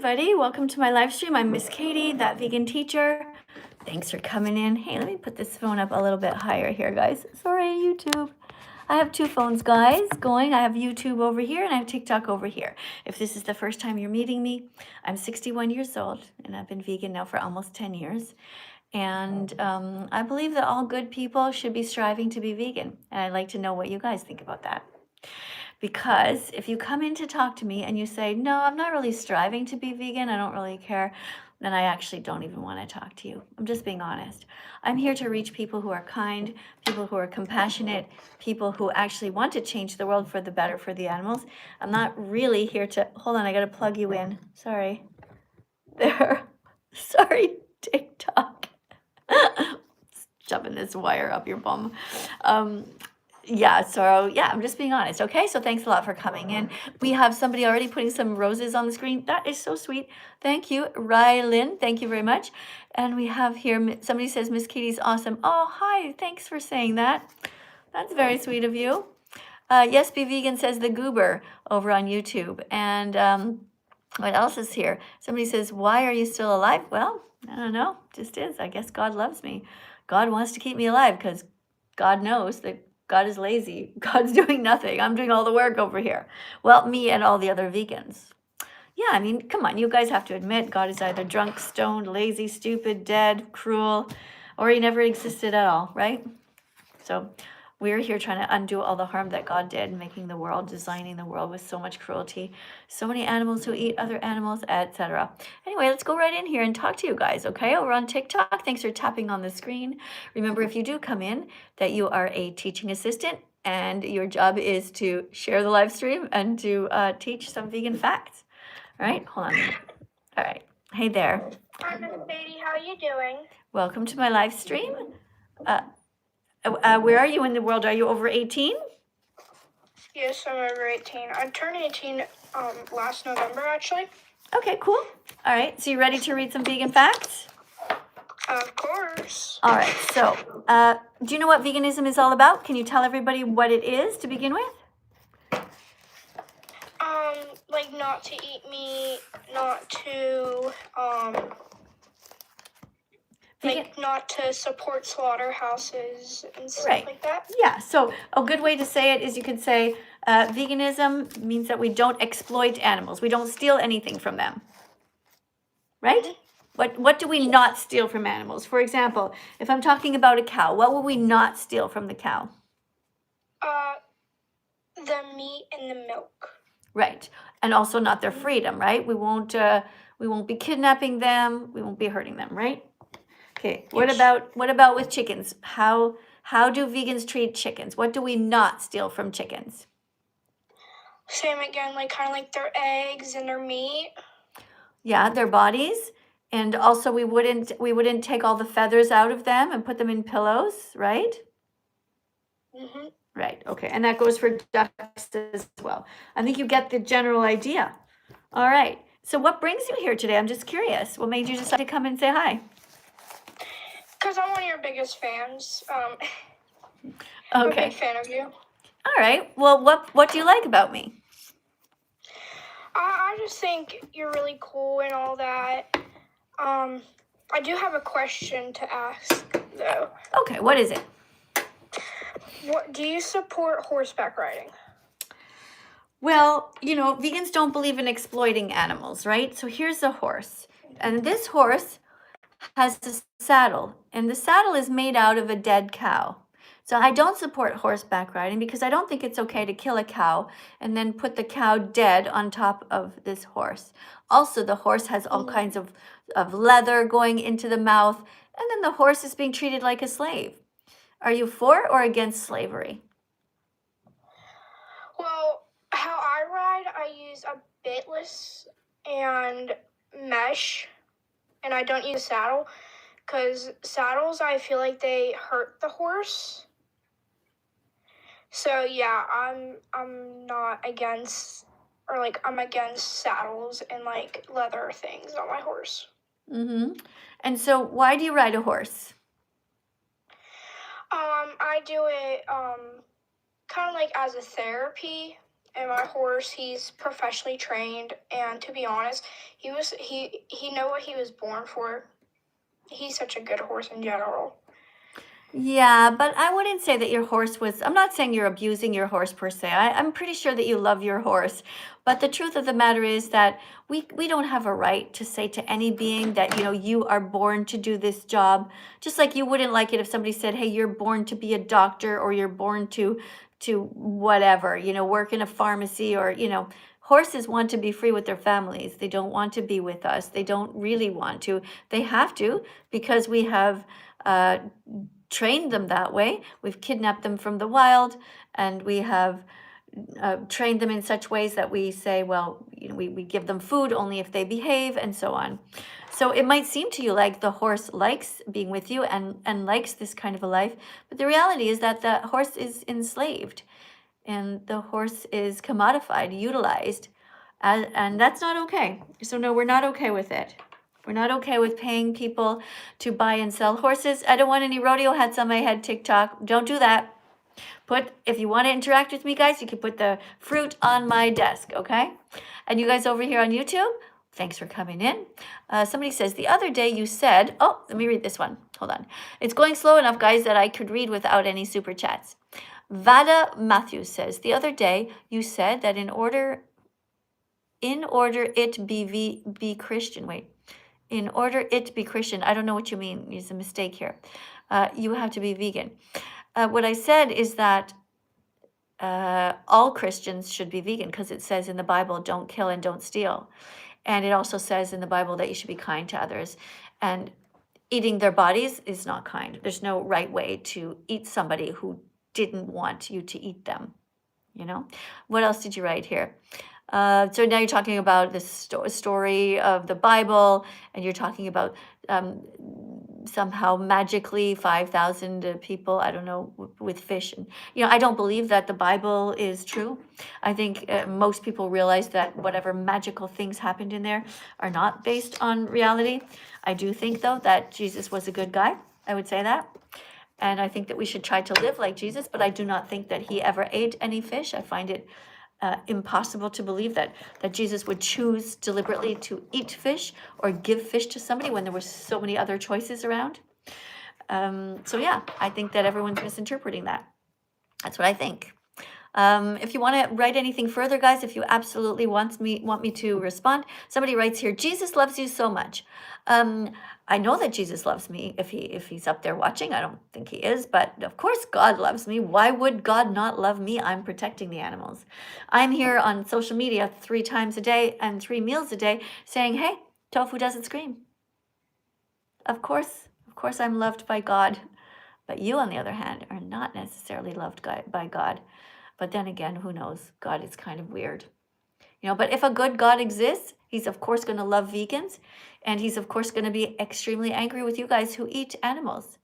everybody. Welcome to my live stream. I'm Miss Katie, that vegan teacher. Thanks for coming in. Hey, let me put this phone up a little bit higher here, guys. Sorry, YouTube. I have two phones, guys, going. I have YouTube over here and I have TikTok over here. If this is the first time you're meeting me, I'm 61 years old and I've been vegan now for almost 10 years. And I believe that all good people should be striving to be vegan. And I'd like to know what you guys think about that. Because if you come in to talk to me and you say, no, I'm not really striving to be vegan, I don't really care, then I actually don't even want to talk to you. I'm just being honest. I'm here to reach people who are kind, people who are compassionate, people who actually want to change the world for the better for the animals. I'm not really here to, hold on, I got to plug you in. Sorry. There. Sorry, TikTok. Shoving this wire up your bum. Yeah, I'm just being honest. Okay, so thanks a lot for coming in. We have somebody already putting some roses on the screen. That is so sweet. Thank you, Rylan. Thank you very much. And we have here, somebody says, Miss Katie's awesome. Oh, hi, thanks for saying that. That's very sweet of you. Yes, Be Vegan says the goober over on YouTube. And what else is here? Somebody says, why are you still alive? Well, I don't know, just is. I guess God loves me. God wants to keep me alive because God knows that God is lazy. God's doing nothing. I'm doing all the work over here. Well, me and all the other vegans. Yeah, I mean, come on. You guys have to admit God is either drunk, stoned, lazy, stupid, dead, cruel, or he never existed at all, right? So we're here trying to undo all the harm that God did, making the world, designing the world with so much cruelty, so many animals who eat other animals, etc. Anyway, let's go right in here and talk to you guys, okay? Over on TikTok, thanks for tapping on the screen. Remember, if you do come in, that you are a teaching assistant and your job is to share the live stream and to teach some vegan facts. All right, hold on. All right, hey there. Hi, Miss Katie. How are you doing? Welcome to my live stream. Where are you in the world? Are you over 18? Yes, I'm over 18. I turned 18 last November, actually. Okay, cool. All right, so you ready to read some vegan facts? Of course. All right, so do you know what veganism is all about? Can you tell everybody what it is to begin with? Like not to eat meat, not to, like not to support slaughterhouses and stuff like that. Yeah, so a good way to say it is you could say veganism means that we don't exploit animals. We don't steal anything from them, right? Mm-hmm. What do we not steal from animals? For example, if I'm talking about a cow, what will we not steal from the cow? The meat and the milk. Right, and also not their freedom, right? We won't be kidnapping them. We won't be hurting them, right? Okay. Yes. What about with chickens? How do vegans treat chickens? What do we not steal from chickens? Same again, like kind of like their eggs and their meat. Yeah, their bodies, and also we wouldn't take all the feathers out of them and put them in pillows, right? Mm-hmm. Right. Okay, and that goes for ducks as well. I think you get the general idea. All right. So what brings you here today? I'm just curious. What made you decide to come and say hi? Because I'm one of your biggest fans. Okay. I'm a big fan of you. All right. Well, what do you like about me? I just think you're really cool and all that. I do have a question to ask, though. Okay, what is it? What do you support horseback riding? Well, vegans don't believe in exploiting animals, right? So here's a horse, and this horse has a saddle, and the saddle is made out of a dead cow. So I don't support horseback riding because I don't think it's okay to kill a cow and then put the cow dead on top of this horse. Also, the horse has all kinds of leather going into the mouth, and then the horse is being treated like a slave. Are you for or against slavery? Well, how I ride, I use a bitless and mesh, and I don't use a saddle because saddles, I feel like they hurt the horse. So yeah, I'm not against, or like I'm against saddles and like leather things on my horse. Mm-hmm. And so why do you ride a horse? I do it kind of like as a therapy. And my horse, he's professionally trained, and to be honest, he know what he was born for. He's such a good horse in general. Yeah, but I wouldn't say that your horse was, I'm not saying you're abusing your horse per se. I'm pretty sure that you love your horse. But the truth of the matter is that we don't have a right to say to any being that, you are born to do this job. Just like you wouldn't like it if somebody said, hey, you're born to be a doctor, or you're born to whatever, work in a pharmacy, or, horses want to be free with their families. They don't want to be with us. They don't really want to. They have to, because we have trained them that way. We've kidnapped them from the wild, and we have trained them in such ways that we say, well, we give them food only if they behave, and so on. So it might seem to you like the horse likes being with you and likes this kind of a life, but the reality is that the horse is enslaved, and the horse is commodified, utilized, and that's not okay. So no, we're not okay with it. We're not okay with paying people to buy and sell horses. I don't want any rodeo hats on my head, TikTok. Don't do that. If you want to interact with me, guys, you can put the fruit on my desk, okay? And you guys over here on YouTube, thanks for coming in. Somebody says, the other day you said, oh, let me read this one. Hold on. It's going slow enough, guys, that I could read without any super chats. Vada Matthews says, the other day you said that in order it be Christian, in order it to be Christian, I don't know what you mean. There's a mistake here. You have to be vegan. What I said is that all Christians should be vegan, because it says in the Bible, don't kill and don't steal. And it also says in the Bible that you should be kind to others. And eating their bodies is not kind. There's no right way to eat somebody who didn't want you to eat them. What else did you write here? So now you're talking about the story of the Bible, and you're talking about somehow magically 5,000 people, I don't know, with fish. And, I don't believe that the Bible is true. I think most people realize that whatever magical things happened in there are not based on reality. I do think, though, that Jesus was a good guy. I would say that. And I think that we should try to live like Jesus, but I do not think that he ever ate any fish. I find it impossible to believe that Jesus would choose deliberately to eat fish or give fish to somebody when there were so many other choices around. So yeah, I think that everyone's misinterpreting that. That's what I think. If you want to write anything further, guys, if you absolutely want me to respond, somebody writes here, Jesus loves you so much. I know that Jesus loves me if he's up there watching. I don't think he is, but of course God loves me. Why would God not love me? I'm protecting the animals. I'm here on social media 3 times a day and 3 meals a day saying, hey, tofu doesn't scream. Of course I'm loved by God. But you, on the other hand, are not necessarily loved by God. But then again, who knows? God is kind of weird. But if a good God exists, he's of course going to love vegans. And he's of course going to be extremely angry with you guys who eat animals.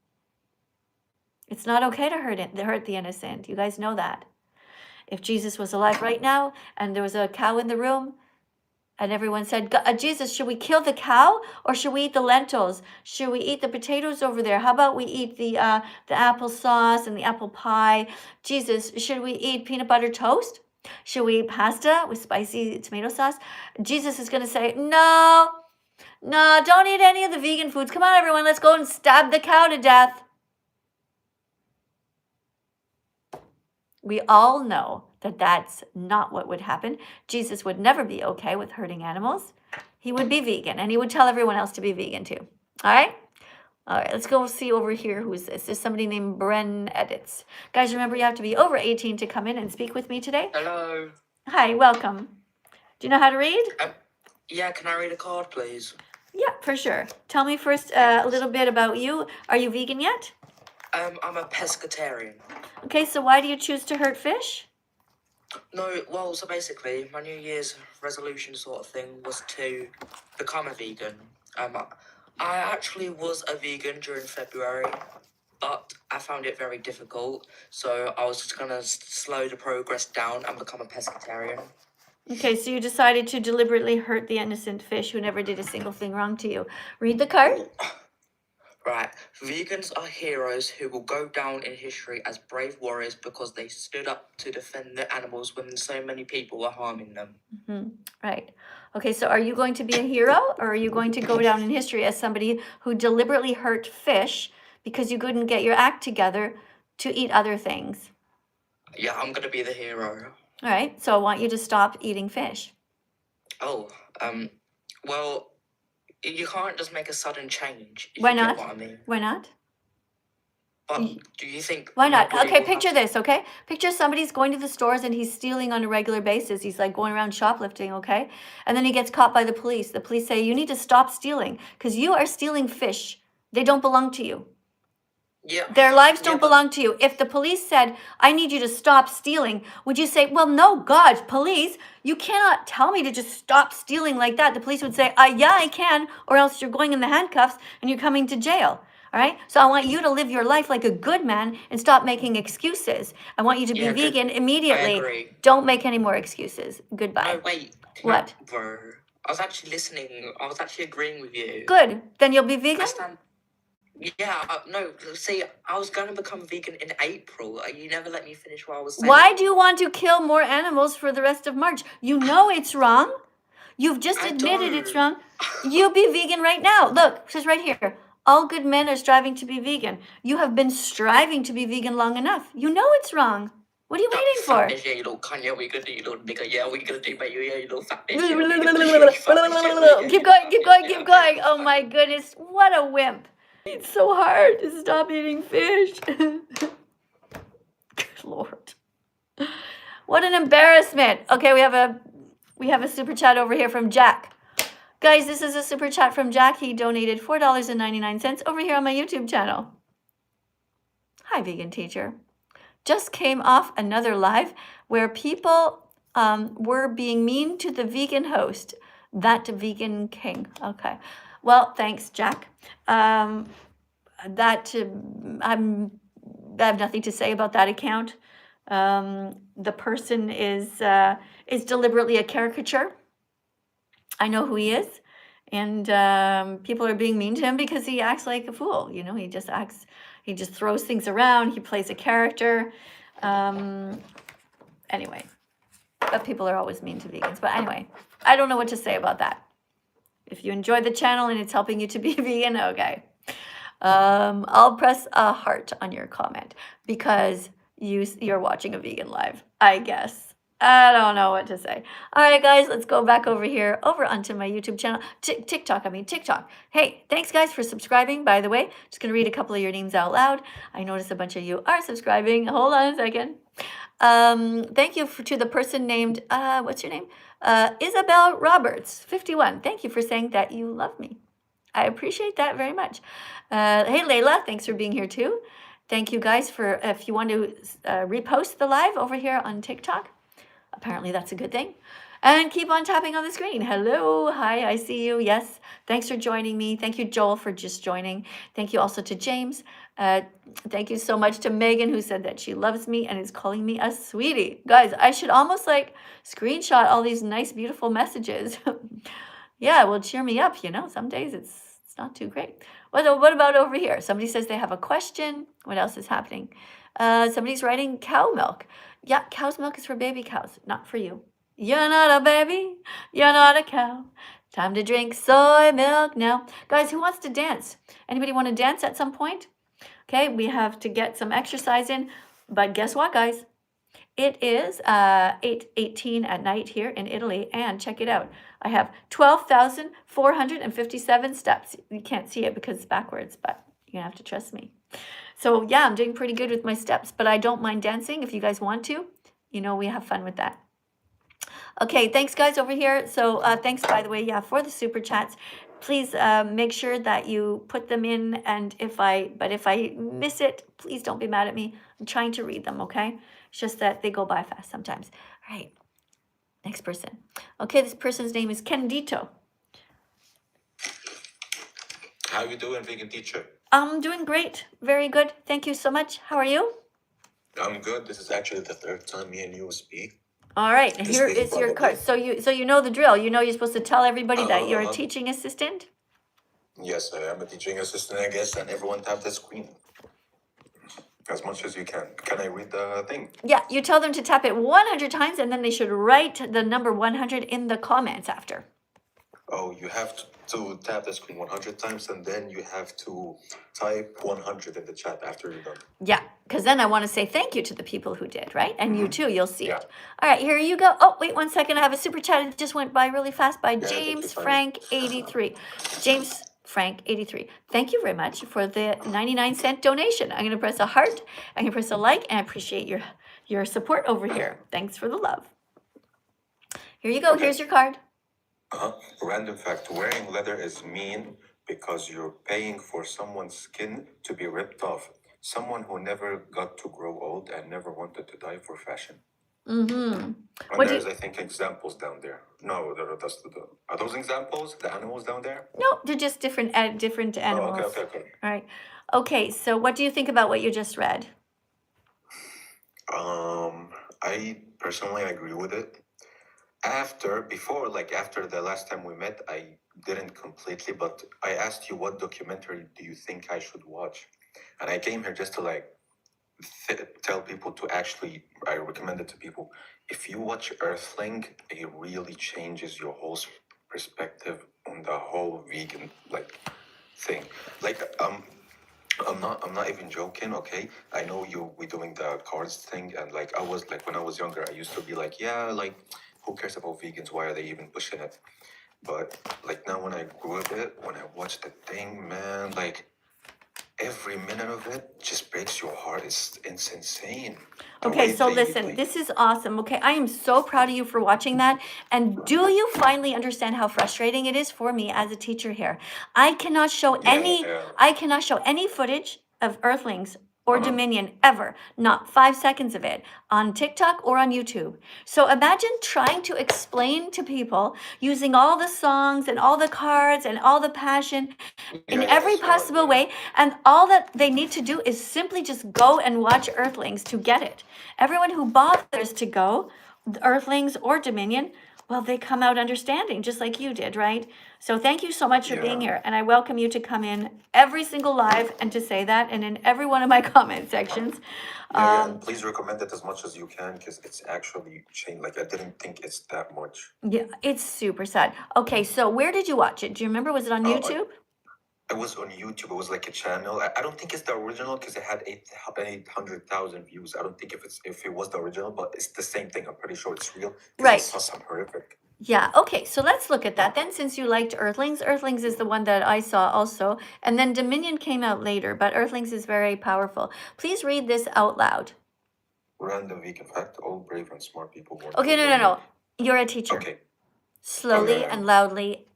It's not okay to hurt the innocent. You guys know that. If Jesus was alive right now and there was a cow in the room, and everyone said, Jesus, should we kill the cow or should we eat the lentils? Should we eat the potatoes over there? How about we eat the applesauce and the apple pie? Jesus, should we eat peanut butter toast? Should we eat pasta with spicy tomato sauce? Jesus is going to say, no, don't eat any of the vegan foods. Come on, everyone, let's go and stab the cow to death. We all know that that's not what would happen. Jesus would never be okay with hurting animals. He would be vegan, and he would tell everyone else to be vegan too. All right, let's go see over here. Who is this? There's somebody named Bren Edits. Guys, remember you have to be over 18 to come in and speak with me today. Hello. Hi, welcome. Do you know how to read? Yeah, can I read a card, please? Yeah, for sure. Tell me first a little bit about you. Are you vegan yet? I'm a pescatarian. Okay, so why do you choose to hurt fish? No, well, so basically, my New Year's resolution sort of thing was to become a vegan. I actually was a vegan during February, but I found it very difficult, so I was just gonna slow the progress down and become a pescatarian. Okay, so you decided to deliberately hurt the innocent fish who never did a single thing wrong to you. Read the card. Right. Vegans are heroes who will go down in history as brave warriors because they stood up to defend the animals when so many people were harming them. Right. Okay, so are you going to be a hero, or are you going to go down in history as somebody who deliberately hurt fish because you couldn't get your act together to eat other things? Yeah, I'm gonna be the hero. All right, so I want you to stop eating fish. Oh, well, you can't just make a sudden change, if Why you not? get what I mean. Why not? But do you think Why not? nobody Okay, will picture have... this, okay? Picture somebody's going to the stores and he's stealing on a regular basis. He's like going around shoplifting, okay? And then he gets caught by the police. The police say, you need to stop stealing because you are stealing fish. They don't belong to you. Yeah. Their lives Yeah, don't but belong to you. If the police said, I need you to stop stealing, would you say, well, no, God, police, you cannot tell me to just stop stealing like that? The police would say, yeah, I can, or else you're going in the handcuffs and you're coming to jail. All right. So I want you to live your life like a good man and stop making excuses. I want you to be yeah, good. vegan I immediately. agree. Don't make any more excuses. Goodbye. No, wait. What? No, bro. I was actually listening. I was actually agreeing with you. Good. Then you'll be I vegan? stand... Yeah, no, see, I was going to become vegan in April. You never let me finish what I was saying. Why do you want to kill more animals for the rest of March? You know it's wrong. You've just I admitted it's don't. wrong. You be vegan right now. Look, it says right here. All good men are striving to be vegan. You have been striving to be vegan long enough. You know it's wrong. What are you waiting for? Fat bitch, yeah, you little cunt, yeah, what you gonna do, you little nigga, yeah, what you gonna do, mate, yeah, you little fat bitch, yeah, what you gonna do, you fat bitch, yeah, what you Keep going, keep going, keep going. Oh my goodness, what a wimp. It's so hard to stop eating fish. Good Lord. What an embarrassment. Okay, we have a super chat over here from Jack. Guys, this is a super chat from Jack. He donated $4.99 over here on my YouTube channel. Hi, Vegan Teacher. Just came off another live where people were being mean to the vegan host, that vegan king. Okay. Well, thanks, Jack. I have nothing to say about that account. The person is deliberately a caricature. I know who he is, and people are being mean to him because he acts like a fool. You know, he just throws things around. He plays a character. Anyway, but people are always mean to vegans. But anyway, I don't know what to say about that. If you enjoy the channel and it's helping you to be vegan, okay. I'll press a heart on your comment because you're watching a vegan live, I guess. I don't know what to say. All right, guys, let's go back over here, over onto my YouTube channel. TikTok. Hey, thanks, guys, for subscribing, by the way. Just going to read a couple of your names out loud. I noticed a bunch of you are subscribing. Hold on a second. Thank you to the person named, what's your name? Isabel Roberts, 51. Thank you for saying that you love me. I appreciate that very much. Hey, Layla, thanks for being here, too. Thank you, guys, for if you want to repost the live over here on TikTok. Apparently that's a good thing. And keep on tapping on the screen. Hello. Hi, I see you. Yes. Thanks for joining me. Thank you, Joel, for just joining. Thank you also to James. Thank you so much to Megan, who said that she loves me and is calling me a sweetie. Guys, I should almost like screenshot all these nice, beautiful messages. Yeah, well, cheer me up. You know, some days it's not too great. What about over here? Somebody says they have a question. What else is happening? Somebody's writing cow milk. Yeah, cow's milk is for baby cows, not for you. You're not a baby. You're not a cow. Time to drink soy milk now. Guys, who wants to dance? Anybody want to dance at some point? Okay, we have to get some exercise in. But guess what, guys? It is 8:18 at night here in Italy. And check it out. I have 12,457 steps. You can't see it because it's backwards, but you're going to have to trust me. So yeah, I'm doing pretty good with my steps, but I don't mind dancing if you guys want to. You know, we have fun with that. Okay, thanks guys over here. So thanks, by the way, yeah, for the super chats. Please make sure that you put them in, and if I miss it, please don't be mad at me. I'm trying to read them, okay? It's just that they go by fast sometimes. All right, next person. Okay, this person's name is Candido. How you doing, Vegan Teacher? I'm doing great. Very good. Thank you so much. How are you? I'm good. This is actually the third time me and you speak. All right. And This here week, is your card. probably. So you know the drill. You know you're supposed to tell everybody that you're a Uh-huh. teaching assistant. Yes, I am a teaching assistant, I guess, and everyone tap the screen as much as you can. Can I read the thing? Yeah, you tell them to tap it 100 times and then they should write the number 100 in the comments after. Oh, you have to tap the screen 100 times, and then you have to type 100 in the chat after you're done. Yeah, because then I want to say thank you to the people who did, right? And you too, you'll see Yeah. it. All right, here you go. Oh, wait 1 second. I have a super chat. It just went by really fast by take your James time. Frank 83. James Frank 83. Thank you very much for the 99-cent donation. I'm going to press a heart. I'm going to press a like, and I appreciate your support over here. Thanks for the love. Here you go. Okay. Here's your card. Random fact: wearing leather is mean because you're paying for someone's skin to be ripped off. Someone who never got to grow old and never wanted to die for fashion. Mm-hmm. And What do there's, you- I think, examples down there. No, are those examples? The animals down there? No, they're just different animals. Oh, okay. All right. Okay, so what do you think about what you just read? I personally agree with it. After the last time we met, I didn't completely, but I asked you what documentary do you think I should watch, and I came here just to tell people to actually. I recommend it to people. If you watch Earthling, it really changes your whole perspective on the whole vegan thing. I'm not even joking, okay? I know we're doing the cards thing, and I was when I was younger, I used to be who cares about vegans? Why are they even pushing it? But now when I grew a bit, when I watched the thing, man, every minute of it just breaks your heart. It's insane. The Okay, way so they, listen, this is awesome. Okay, I am so proud of you for watching that. And do you finally understand how frustrating it is for me as a teacher here? I cannot show any footage of Earthlings or Dominion ever, not 5 seconds of it on TikTok or on YouTube. So imagine trying to explain to people using all the songs and all the cards and all the passion in every possible way, and all that they need to do is simply just go and watch Earthlings to get it. Everyone who bothers to go, Earthlings or Dominion, well, they come out understanding, just like you did, right? So thank you so much for being here, and I welcome you to come in every single live and to say that, and in every one of my comment sections. Please recommend it as much as you can, because it's actually changed. I didn't think it's that much. Yeah, it's super sad. Okay, so where did you watch it? Do you remember? Was it on YouTube? It was on YouTube. It was like a channel. I don't think it's the original because it had 800,000 views. I don't think if it was the original, but it's the same thing. I'm pretty sure it's real. 'Cause Right. I saw some horrific. Yeah, okay, so let's look at that then, since you liked Earthlings. Earthlings is the one that I saw also, and then Dominion came out later, but Earthlings is very powerful. Please read this out loud. Random vegan fact: all brave and smart people want Okay, to no. learn. You're a teacher. Okay. Slowly Okay. and loudly,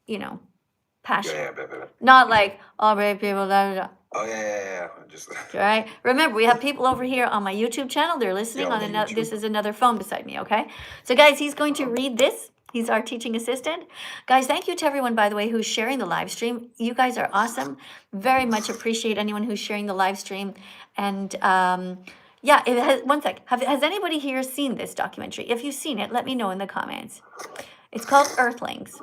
passion. Yeah. Not like, all brave people, blah, blah, blah. Oh, yeah. Just. All right. Remember, we have people over here on my YouTube channel. They're listening Yeah, on on another. YouTube. This is another phone beside me. Okay. So, guys, he's going to read this. He's our teaching assistant. Guys, thank you to everyone, by the way, who's sharing the live stream. You guys are awesome. Very much appreciate anyone who's sharing the live stream. And yeah, one sec. Has anybody here seen this documentary? If you've seen it, let me know in the comments. It's called Earthlings.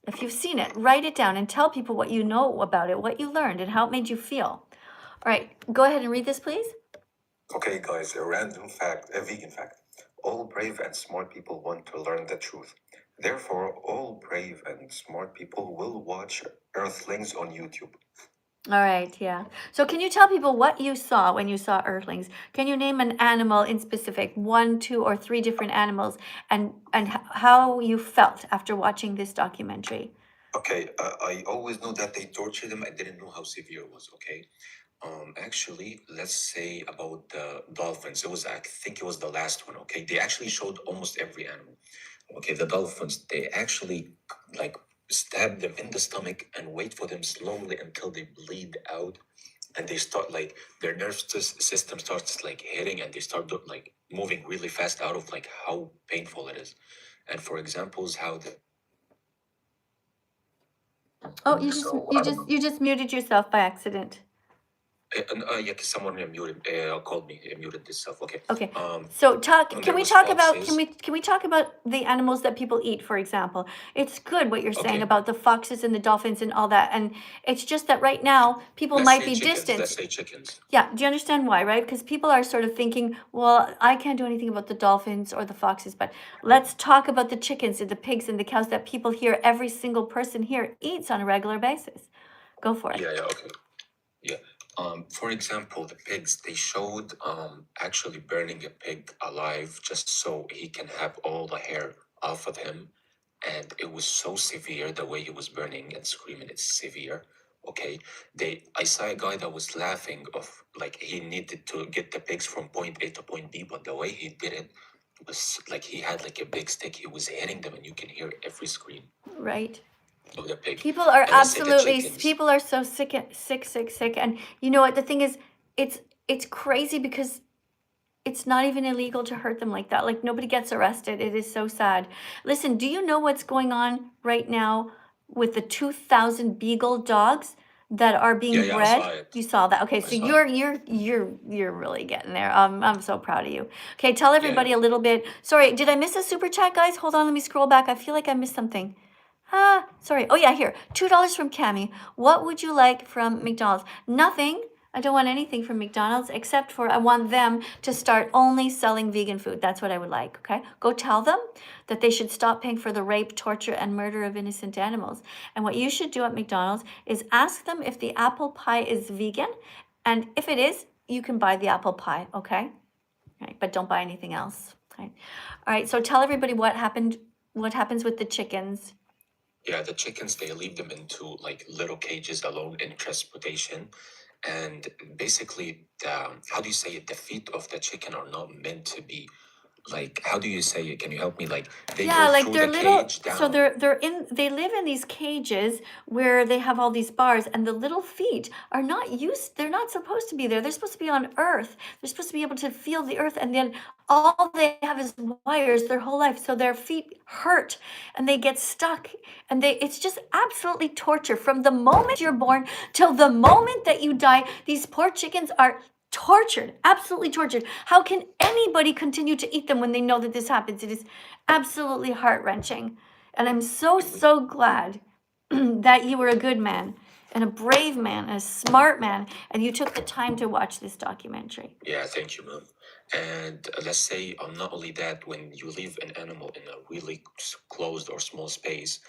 If you've seen it, write it down and tell people what you know about it, what you learned, and how it made you feel. All right, go ahead and read this, please. Okay, guys, a random fact, a vegan fact. All brave and smart people want to learn the truth. Therefore, all brave and smart people will watch Earthlings on YouTube. All right, yeah. So can you tell people what you saw when you saw Earthlings? Can you name an animal in specific, 1, 2, or 3 different animals, and how you felt after watching this documentary? Okay, I always knew that they tortured them. I didn't know how severe it was, okay? Actually, let's say about the dolphins. I think it was the last one, okay? They actually showed almost every animal. Okay, the dolphins, they actually stab them in the stomach and wait for them slowly until they bleed out, and they start their nerve system starts hitting, and they start moving really fast out of how painful it is. And for examples, how the Oh, you just muted yourself by accident. Yeah, 'cause someone muted, called me, muted this stuff. Okay. Okay. So There can we was talk about, foxes. can we talk about the animals that people eat, for example? It's good what you're saying Okay. about the foxes and the dolphins and all that. And it's just that right now people Let's might say be chickens. distant. Let's say chickens. Yeah, do you understand why, right? Because people are sort of thinking, well, I can't do anything about the dolphins or the foxes, but let's talk about the chickens and the pigs and the cows that people here, every single person here eats on a regular basis. Go for it. Yeah. Yeah. Okay. Yeah. For example, the pigs, they showed actually burning a pig alive just so he can have all the hair off of him. And it was so severe the way he was burning and screaming, it's severe. Okay. I saw a guy that was laughing of like he needed to get the pigs from point A to point B, but the way he did it was like he had like a big stick, he was hitting them and you can hear every scream Right. of the pig. People are And let's say the absolutely, chickens. people are so sick, sick. And you know what? The thing is, it's crazy because it's not even illegal to hurt them like that. Like nobody gets arrested. It is so sad. Listen, do you know what's going on right now with the 2,000 beagle dogs that are Yeah, being yeah, I saw bred? it. You saw that. Okay, I so saw it. you're really getting there. I'm so proud of you. Okay, tell Yeah, everybody yeah. a little bit. Sorry, did I miss a super chat, guys? Hold on, let me scroll back. I feel like I missed something. Sorry. Oh yeah, here. $2 from Cami. What would you like from McDonald's? Nothing. I don't want anything from McDonald's except for I want them to start only selling vegan food. That's what I would like, okay? Go tell them that they should stop paying for the rape, torture, and murder of innocent animals. And what you should do at McDonald's is ask them if the apple pie is vegan. And if it is, you can buy the apple pie, okay? All right, but don't buy anything else. Okay. All right, so tell everybody what happens with the chickens. Yeah, the chickens, they leave them into like little cages alone in transportation. And basically, how do you say it? The feet of the chicken are not meant to be like, how do you say it? Can you help me? Like, they Yeah, go like through they're the little, cage so down. they live in these cages where they have all these bars and the little feet are not used, they're not supposed to be there. They're supposed to be on earth. They're supposed to be able to feel the earth, and then all they have is wires their whole life. So their feet hurt and they get stuck, and it's just absolutely torture from the moment you're born till the moment that you die. These poor chickens are tortured, absolutely tortured. How can anybody continue to eat them when they know that this happens? It is absolutely heart-wrenching. And I'm so glad that you were a good man and a brave man and a smart man, and you took the time to watch this documentary. Yeah, thank you, ma'am. And let's say, not only that, when you leave an animal in a really closed or small space,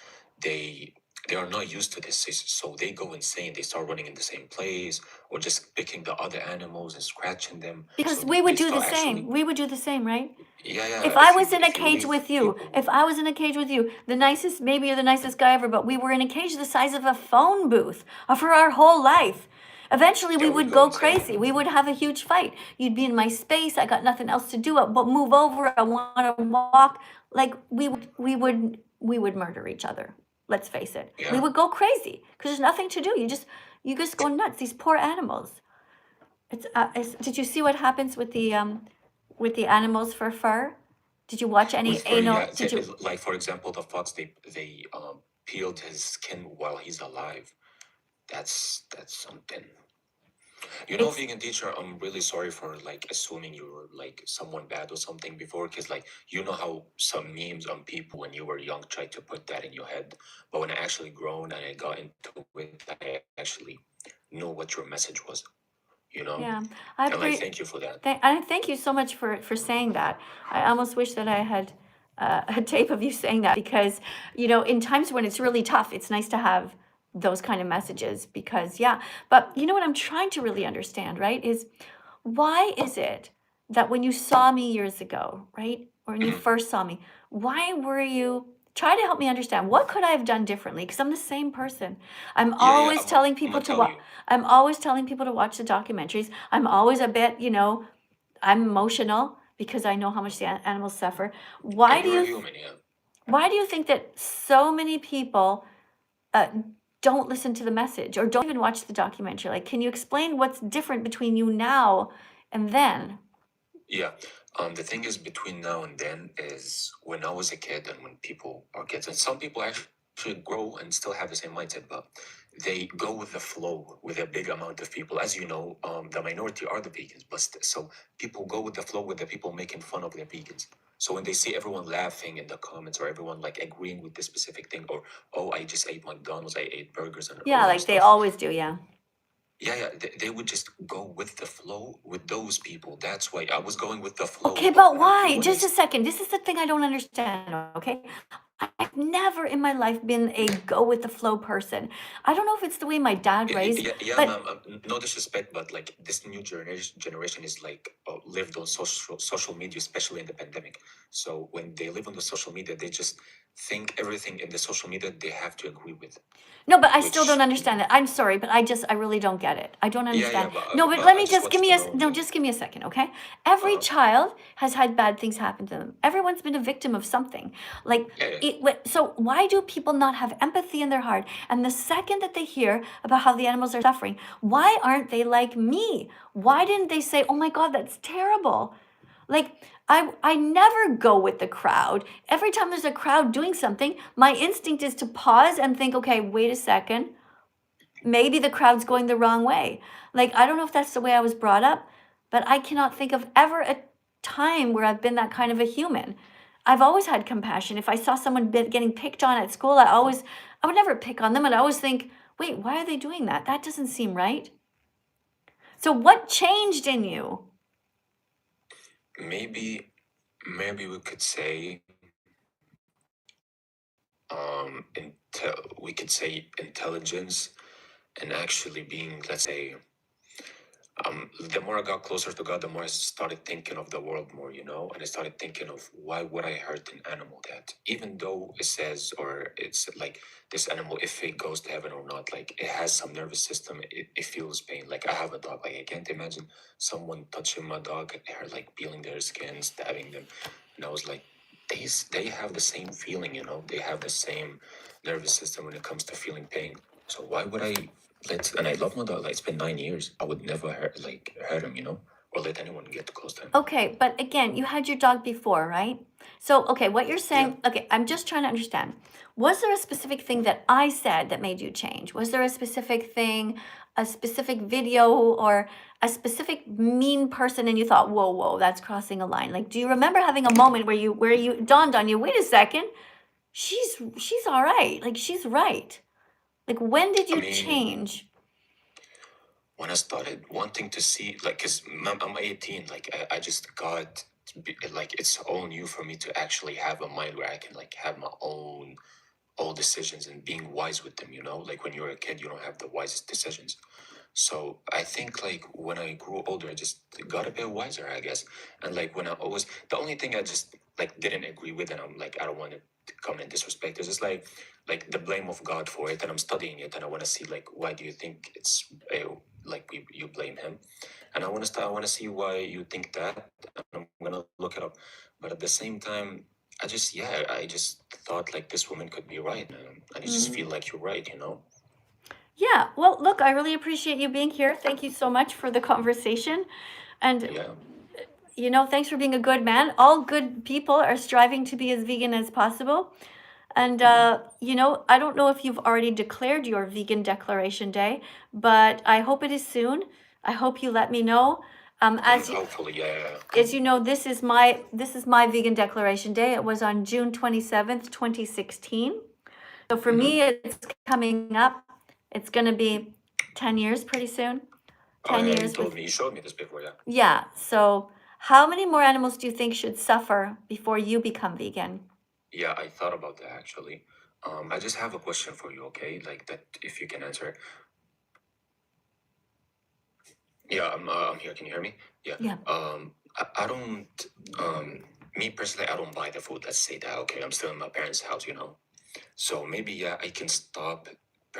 they they are not used to this, so they go insane. They start running in the same place, or just picking the other animals and scratching them. Because So we would they do the start same. actually, We would do the same, right? yeah, yeah. If I was in a If you cage leave with you, people, if I was in a cage with you, the nicest, maybe you're the nicest guy ever, but we were in a cage the size of a phone booth for our whole life. Eventually, we yeah, we would go go insane. crazy. We would have a huge fight. You'd be in my space. I got nothing else to do but move over. I want to walk. Like we would murder each other. Let's face it. We Yeah. would go crazy because there's nothing to do. You just go nuts. These poor animals. Did you see what happens with the animals for fur? Did you watch any With fur, yeah. anal? Did you? Like for example, the fox, they peeled his skin while he's alive. That's something. You know, It's vegan teacher, I'm really sorry for like assuming you were like someone bad or something before, because like you know how some memes on people when you were young tried to put that in your head, but when I actually grown and I got into it, I actually knew what your message was. You know, yeah. and like thank you for that. I thank you so much for saying that. I almost wish that I had a tape of you saying that because in times when it's really tough, it's nice to have those kind of messages because yeah. But you know what I'm trying to really understand, right? Is why is it that when you saw me years ago, right, or when you Mhm. first saw me, why were you? Try to help me understand what could I have done differently because I'm the same person. I'm Yeah, yeah. always telling I'm people gonna to tell watch. you. I'm always telling people to watch the documentaries. I'm always a bit, I'm emotional because I know how much the animals suffer. Why And do you're a you human, yeah. why do you think that so many people uh, don't listen to the message or don't even watch the documentary? Like, can you explain what's different between you now and then? Yeah. The thing is between now and then is when I was a kid and when people are kids, and some people actually grow and still have the same mindset, but they go with the flow with a big amount of people. As you know, the minority are the vegans, but so people go with the flow with the people making fun of the vegans. So when they see everyone laughing in the comments or everyone like agreeing with this specific thing, or oh, I just ate McDonald's, I ate burgers and Yeah, all that like they stuff. always do. Yeah. Yeah, they would just go with the flow with those people. That's why I was going with the flow. Okay, But but why? when I Just a second. This is the thing I don't understand. Okay. I've never in my life been a go with the flow person. I don't know if it's the way my dad raised, yeah, but ma'am. No disrespect, but like this new generation is like lived on social media, especially in the pandemic. So when they live on the social media, they just think everything in the social media they have to agree with, no, but I still don't which understand it. I'm sorry, but I really don't get it. I don't yeah, understand. No, but let but I me just just want give you me to a, know, no, yeah. just give me a second, okay? Every Uh-huh. child has had bad things happen to them. Everyone's been a victim of something. Like, Yeah. so why do people not have empathy in their heart? And the second that they hear about how the animals are suffering, why aren't they like me? Why didn't they say, oh my God, that's terrible? Like, I never go with the crowd. Every time there's a crowd doing something, my instinct is to pause and think, okay, wait a second. Maybe the crowd's going the wrong way. Like, I don't know if that's the way I was brought up, but I cannot think of ever a time where I've been that kind of a human. I've always had compassion. If I saw someone getting picked on at school, I would never pick on them. And I always think, wait, why are they doing that? That doesn't seem right. So what changed in you? Maybe we could say we could say intelligence and actually being, let's say, the more I got closer to God, the more I started thinking of the world more, and I started thinking of why would I hurt an animal that, even though it says, or it's like this animal, if it goes to heaven or not, like it has some nervous system, it feels pain. Like I have a dog, like I can't imagine someone touching my dog, her like peeling their skin, stabbing them, and I was like, they have the same feeling, they have the same nervous system when it comes to feeling pain. So why would I and I love my dog. Like it's been 9 years. I would never hurt him, or let anyone get close to him. Okay, but again, you had your dog before, right? So, okay, what you're Yeah. saying, okay, I'm just trying to understand. Was there a specific thing that I said that made you change? Was there a specific thing, a specific video, or a specific mean person and you thought, whoa, that's crossing a line? Like, do you remember having a moment where you dawned on you, wait a second, she's all right. Like she's right. Like when did I you mean, change? when I started wanting to see, like, cause I'm 18, like I just got like it's all new for me to actually have a mind where I can like have my own all decisions and being wise with them. Like when you're a kid, you don't have the wisest decisions. So I think like when I grew older, I just got a bit wiser, I guess. And like when I always, the only thing I just like didn't agree with, and I'm like, I don't want to come in disrespect. Is just like the blame of God for it, and I'm studying it, and I want to see like why do you think it's like you blame him, and I want to see why you think that, and I'm gonna look it up. But at the same time, I just thought like this woman could be right, and I just feel like you're right. Yeah, well, look, I really appreciate you being here. Thank you so much for the conversation. And, Yeah. thanks for being a good man. All good people are striving to be as vegan as possible. And, I don't know if you've already declared your vegan declaration day, but I hope it is soon. I hope you let me know. Hopefully, yeah. As you know, this is my vegan declaration day. It was on June 27th, 2016. So for me, it's coming up. It's going to be 10 years pretty soon. 10 You years told me, you showed me this before, yeah. Yeah. So how many more animals do you think should suffer before you become vegan? Yeah, I thought about that actually. I just have a question for you, okay? Like that, if you can answer. Yeah, I'm here. Can you hear me? Yeah. Yeah. I don't. Me personally, I don't buy the food. Let's say that. Okay, I'm still in my parents' house. So maybe yeah, I can stop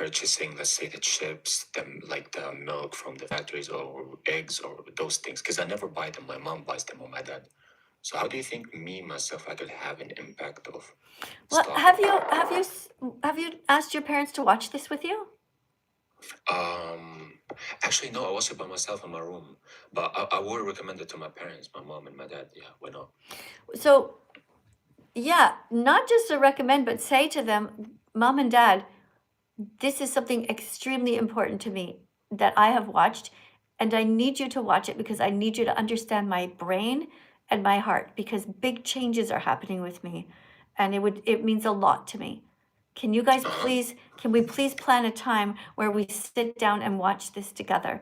purchasing, let's say, the chips, like the milk from the factories or eggs or those things, because I never buy them. My mom buys them or my dad. So how do you think me myself I could have an impact of Well, stopping? have you asked your parents to watch this with you? Actually, no, I watched it by myself in my room, but I would recommend it to my parents, my mom and my dad. Yeah, why not? So, yeah, not just to recommend, but say to them, Mom and Dad, this is something extremely important to me that I have watched, and I need you to watch it because I need you to understand my brain and my heart, because big changes are happening with me, and it means a lot to me. Can you guys can we please plan a time where we sit down and watch this together?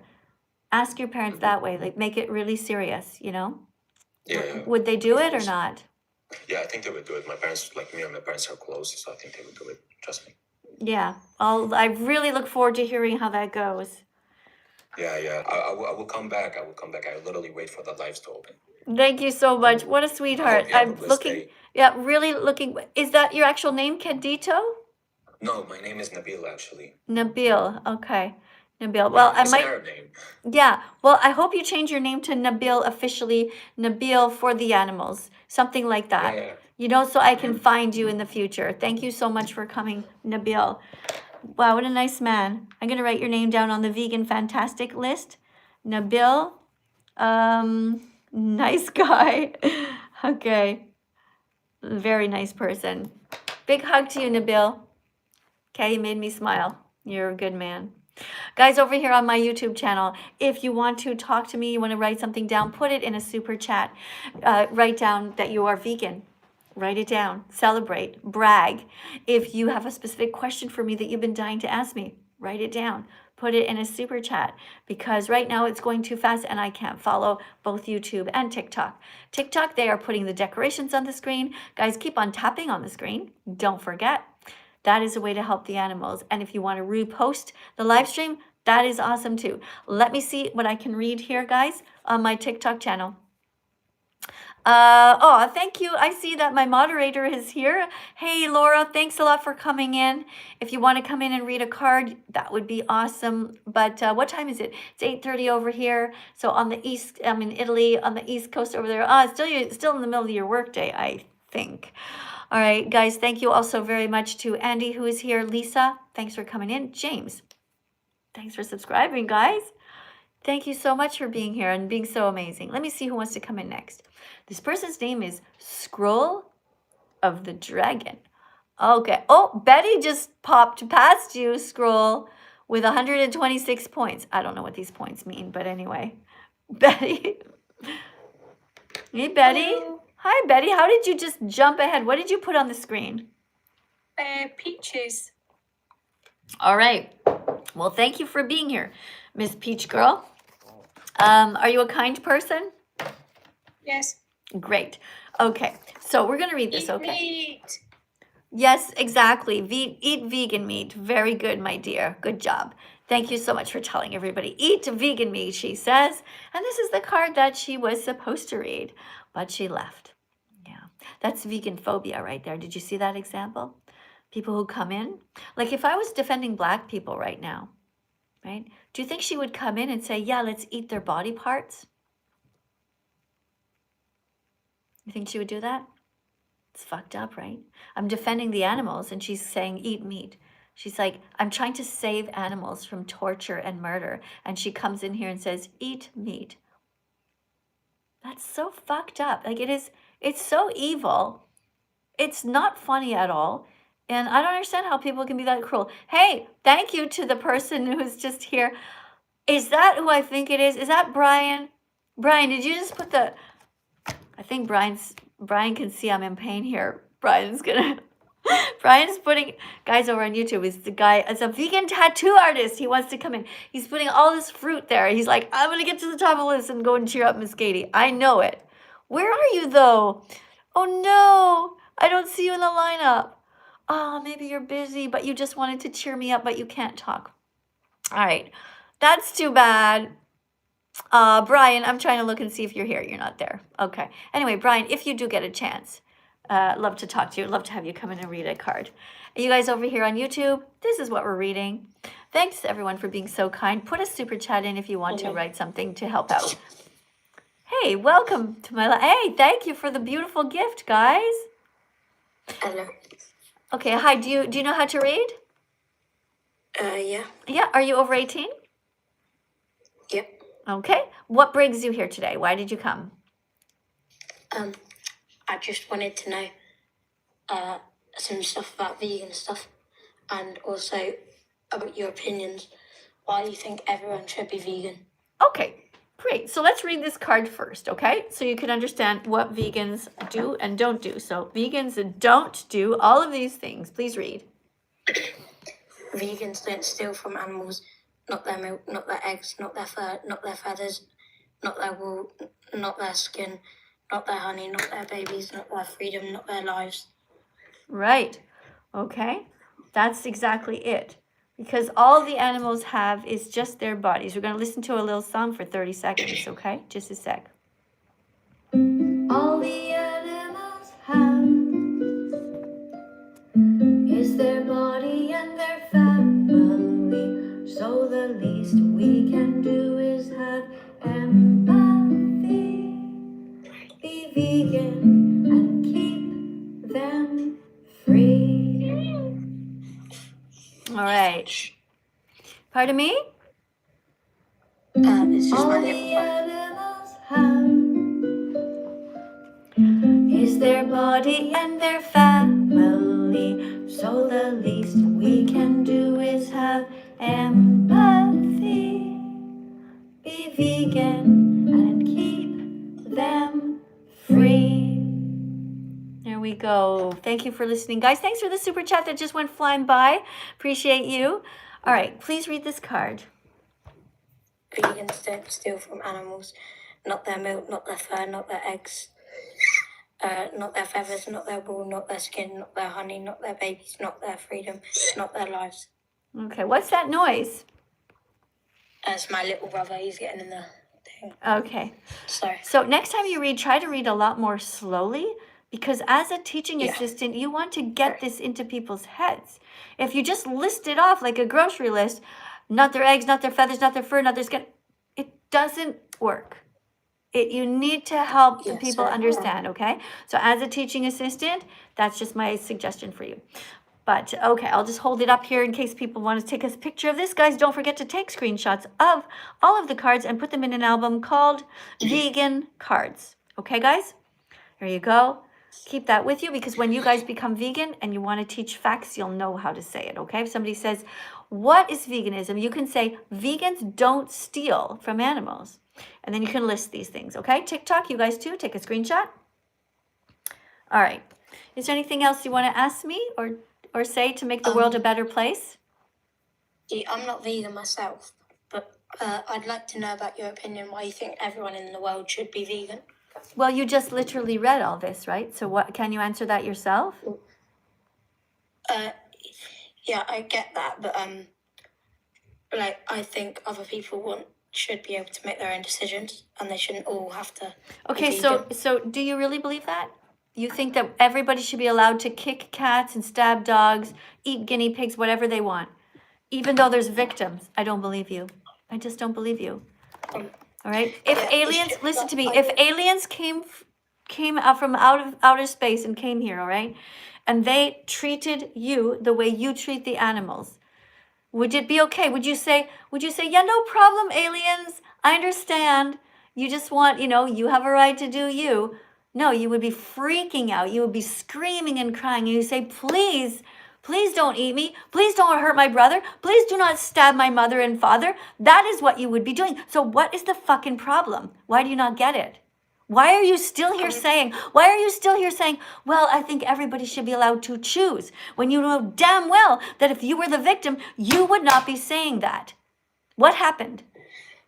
Ask your parents that way, like make it really serious, you know? Yeah, Would they do of it or course. not? Yeah, I think they would do it. My parents, like me and my parents, are close, so I think they would do it. Trust me. Yeah, I really look forward to hearing how that goes. Yeah, yeah. I will come back. I will come back. I literally wait for the lives to open. Thank you so much. What a I sweetheart. hope you have a I'm blessed looking, day. yeah, really looking. Is that your actual name, Candito? No, my name is Nabil, actually. Nabil. Okay. Nabil. Yeah, Well, I it's an might, Arab name. yeah. Well, I hope you change your name to Nabil officially, Nabil for the animals, something like Yeah, that. yeah. You know, so I can find you in the future. Thank you so much for coming, Nabil. Wow, what a nice man. I'm going to write your name down on the vegan fantastic list. Nabil. Nice guy. Okay. Very nice person. Big hug to you, Nabil. Okay, you made me smile. You're a good man. Guys, over here on my YouTube channel, if you want to talk to me, you want to write something down, put it in a super chat. Write down that you are vegan. Write it down. Celebrate. Brag. If you have a specific question for me that you've been dying to ask me, write it down. Put it in a super chat, because right now it's going too fast and I can't follow both YouTube and TikTok. TikTok, they are putting the decorations on the screen. Guys, keep on tapping on the screen. Don't forget. That is a way to help the animals. And if you want to repost the live stream, that is awesome too. Let me see what I can read here, guys, on my TikTok channel. Oh, thank you. I see that my moderator is here. Hey, Laura, thanks a lot for coming in. If you want to come in and read a card, that would be awesome. But what time is it? It's 8:30 over here. So on the east, I'm in Italy, on the east coast over there. It's still in the middle of your workday, I think. All right, guys, thank you also very much to Andy, who is here. Lisa, thanks for coming in. James, thanks for subscribing, guys. Thank you so much for being here and being so amazing. Let me see who wants to come in next. This person's name is Scroll of the Dragon. Okay. Oh, Betty just popped past you, Scroll, with 126 points. I don't know what these points mean, but anyway. Betty. Hey, Betty. Hello. Hi, Betty. How did you just jump ahead? What did you put on the screen? Peaches. All right. Well, thank you for being here, Miss Peach Girl. Are you a kind person? Yes. Great. Okay, so we're going to read this, Eat okay? meat. Yes, exactly. Eat vegan meat. Very good, my dear. Good job. Thank you so much for telling everybody. Eat vegan meat, she says. And this is the card that she was supposed to read, but she left. Yeah, that's vegan phobia right there. Did you see that example? People who come in. Like if I was defending Black people right now, right? Do you think she would come in and say, yeah, let's eat their body parts? You think she would do that? It's fucked up, right? I'm defending the animals and she's saying, eat meat. She's like, I'm trying to save animals from torture and murder. And she comes in here and says, eat meat. That's so fucked up. Like it's so evil. It's not funny at all. And I don't understand how people can be that cruel. Hey, thank you to the person who's just here. Is that who I think it is? Is that Brian? Brian, did you just put the... I think Brian can see I'm in pain here. Brian's putting, guys over on YouTube, is the guy, as a vegan tattoo artist, he wants to come in. He's putting all this fruit there. He's like, I'm going to get to the top of the list and go and cheer up Miss Katie. I know it. Where are you though? Oh no, I don't see you in the lineup. Oh, maybe you're busy, but you just wanted to cheer me up, but you can't talk. All right, that's too bad. Brian, I'm trying to look and see if you're here. You're not there. Okay. Anyway, Brian, if you do get a chance, love to talk to you. Love to have you come in and read a card. You guys over here on YouTube, this is what we're reading. Thanks everyone for being so kind. Put a super chat in if you want to write something to help out. Hey, welcome to my Hey, thank you for the beautiful gift, guys. Hello. Okay, hi. Do you know how to read? Yeah. Yeah. Are you over 18? Yep. Okay. What brings you here today? Why did you come? I just wanted to know some stuff about vegan stuff, and also about your opinions. Why you think everyone should be vegan? Okay, great. So let's read this card first, okay? So you can understand what vegans do and don't do. So vegans don't do all of these things. Please read. Vegans don't steal from animals, not their milk, not their eggs, not their fur, not their feathers, not their wool, not their skin, not their honey, not their babies, not their freedom, not their lives. Right. Okay. That's exactly it. Because all the animals have is just their bodies. We're going to listen to a little song for 30 seconds, okay? Just a sec. All the animals have is their body and their family. So the least we can do is have empathy. Be vegan and keep them free. All right. Pardon me? It's just All my the little animals have is their body and their family. So the least we can do is have empathy. Be vegan and keep them free. There we go. Thank you for listening, guys. Thanks for the super chat that just went flying by. Appreciate you. All right, please read this card. Vegans don't steal from animals, not their milk, not their fur, not their eggs, not their feathers, not their wool, not their skin, not their honey, not their babies, not their freedom, not their lives. Okay, what's that noise? It's my little brother. He's getting in the thing. Okay. Sorry. So next time you read, try to read a lot more slowly, because as a teaching Yeah. assistant, you want to get this into people's heads. If you just list it off like a grocery list, not their eggs, not their feathers, not their fur, not their skin, it doesn't work. You need to help the Yes, people sir. understand, okay? So as a teaching assistant, that's just my suggestion for you. But okay, I'll just hold it up here in case people want to take a picture of this. Guys, don't forget to take screenshots of all of the cards and put them in an album called Vegan Cards. Okay, guys? Here you go. Keep that with you, because when you guys become vegan and you want to teach facts, you'll know how to say it, okay? If somebody says, what is veganism? You can say, vegans don't steal from animals. And then you can list these things, okay? TikTok, you guys too, take a screenshot. All right. Is there anything else you want to ask me or say to make the world a better place? See, I'm not vegan myself, but I'd like to know about your opinion. Why you think everyone in the world should be vegan? Well, you just literally read all this, right? So what, can you answer that yourself? Yeah, I get that, but like I think other people should be able to make their own decisions, and they shouldn't all have to. Okay, be so vegan. do you really believe that? You think that everybody should be allowed to kick cats and stab dogs, eat guinea pigs, whatever they want, even though there's victims? I don't believe you. I just don't believe you. All right. If Yeah, aliens, it's- listen to me. I- If aliens came out from outer space and came here, all right, and they treated you the way you treat the animals, would it be okay? Would you say, yeah, no problem, aliens. I understand. You just want, you have a right to do you. No, you would be freaking out. You would be screaming and crying. And you say, please don't eat me. Please don't hurt my brother. Please do not stab my mother and father. That is what you would be doing. So what is the fucking problem? Why do you not get it? Why are you still here saying, well, I think everybody should be allowed to choose, when you know damn well that if you were the victim, you would not be saying that? What happened?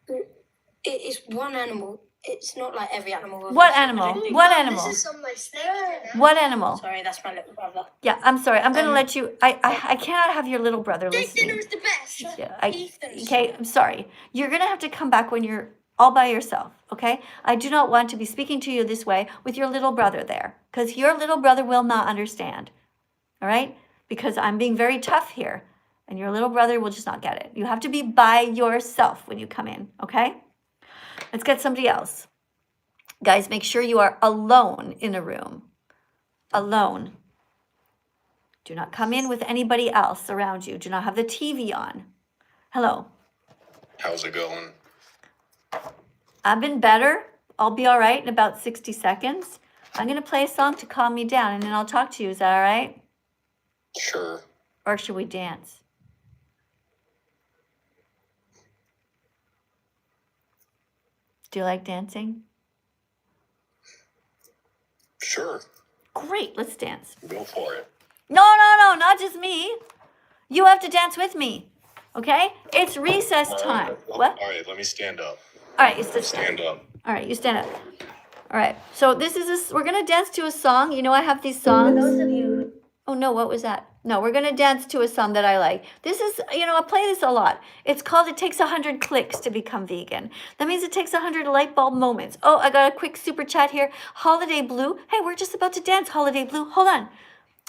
It is one animal. It's not like every animal. What obviously. animal? I don't think- What animal? some like snake dinner. What animal? Sorry, that's my little brother. Yeah, I'm sorry. I'm going to let you, I cannot have your little brother listening. Dinner is the best. Yeah, Ethan's. okay, I'm sorry. You're going to have to come back when you're all by yourself, okay? I do not want to be speaking to you this way with your little brother there, because your little brother will not understand, all right? Because I'm being very tough here, and your little brother will just not get it. You have to be by yourself when you come in, okay? Let's get somebody else. Guys, make sure you are alone in a room. Alone. Do not come in with anybody else around you. Do not have the TV on. Hello. How's it going? I've been better. I'll be all right in about 60 seconds. I'm going to play a song to calm me down, and then I'll talk to you. Is that all right? Sure. Or should we dance? Do you like dancing? Sure, Great, let's dance. go for it. No, not just me. You have to dance with me. Okay? It's recess time. What? All right, let me stand up. All right, you stand Stand up. up. All right, you stand up. All right. So this is we're gonna dance to a song. You know, I have these songs. For those of you Oh no, what was that? No, we're gonna dance to a song that I like. This is, you know, I play this a lot. It's called "It Takes 100 Clicks to Become Vegan." That means it takes 100 light bulb moments. Oh, I got a quick super chat here. Holiday Blue. Hey, we're just about to dance, Holiday Blue. Hold on.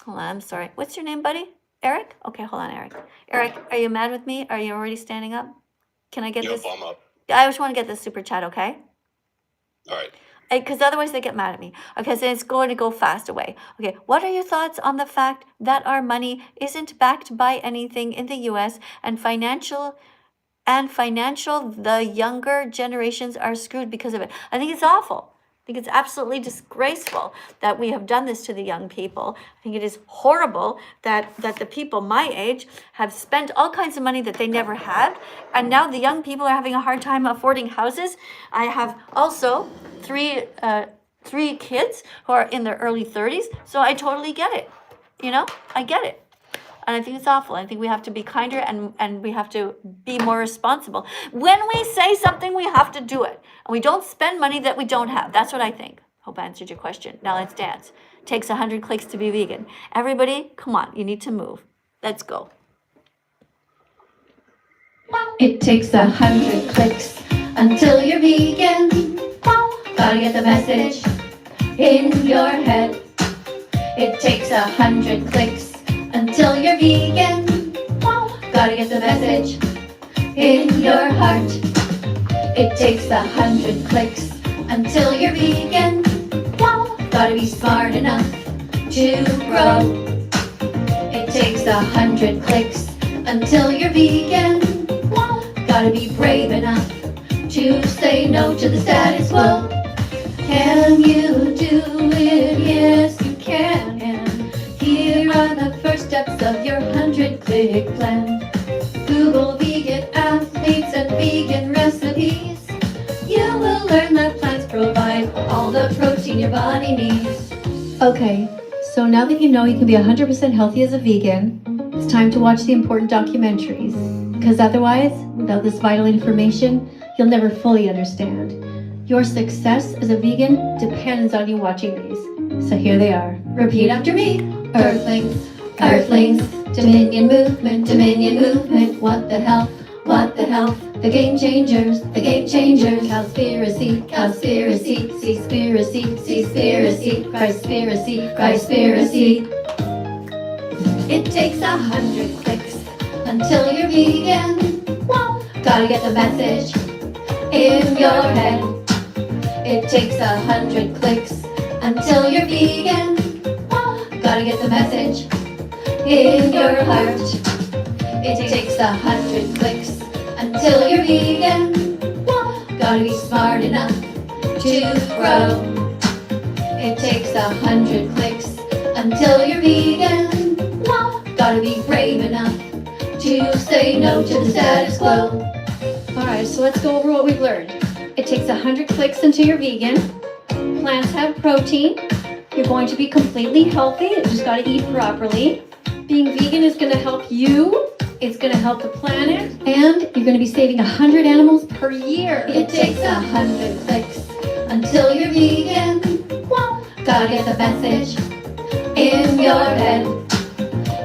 I'm sorry. What's your name, buddy? Eric? Okay, hold on, Eric. Eric, are you mad with me? Are you already standing up? Can I get Yep, this? I'm up. I just want to get this super chat, okay? All right. Because otherwise they get mad at me. Okay, so it's going to go fast away. Okay, what are your thoughts on the fact that our money isn't backed by anything in the US and financial, the younger generations are screwed because of it? I think it's awful. I think it's absolutely disgraceful that we have done this to the young people. I think it is horrible that the people my age have spent all kinds of money that they never had, and now the young people are having a hard time affording houses. I have also three kids who are in their early 30s, so I totally get it. You know, I get it. And I think it's awful. I think we have to be kinder and we have to be more responsible. When we say something, we have to do it. And we don't spend money that we don't have. That's what I think. Hope I answered your question. Now let's dance. Takes 100 clicks to be vegan. Everybody, come on. You need to move. Let's go. It takes 100 clicks until you're vegan. Gotta get the message in your head. It takes 100 clicks until you're vegan. Gotta get the message in your heart. It takes 100 clicks until you're vegan. Gotta be smart enough to grow. It takes 100 clicks until you're vegan. Gotta be brave enough to say no to the status quo. Can you do it? Yes, you can. And here are the first steps of your 100-click plan. Google vegan athletes and vegan recipes. You will learn that plants provide all the protein your body needs. Okay, so now that you know you can be 100% healthy as a vegan, it's time to watch the important documentaries. Because otherwise, without this vital information, you'll never fully understand. Your success as a vegan depends on you watching these. So here they are. Repeat after me. Earthlings, Earthlings, Dominion movement, what the hell, the game changers, Cowspiracy, Seaspiracy, Christspiracy. It takes 100 clicks until you're vegan. Gotta get the message in your head. It takes 100 clicks until you're vegan. Gotta get the message in your heart. It takes 100 clicks until you're vegan. Gotta be smart enough to grow. It takes 100 clicks until you're vegan. Gotta be brave enough to say no to the status quo. Alright, so let's go over what we've learned. It takes 100 clicks until you're vegan. Plants have protein. You're going to be completely healthy. You just gotta eat properly. Being vegan is gonna help you. It's gonna help the planet. And you're gonna be saving 100 animals per year. It takes 100 clicks until you're vegan. Gotta get the message in your head.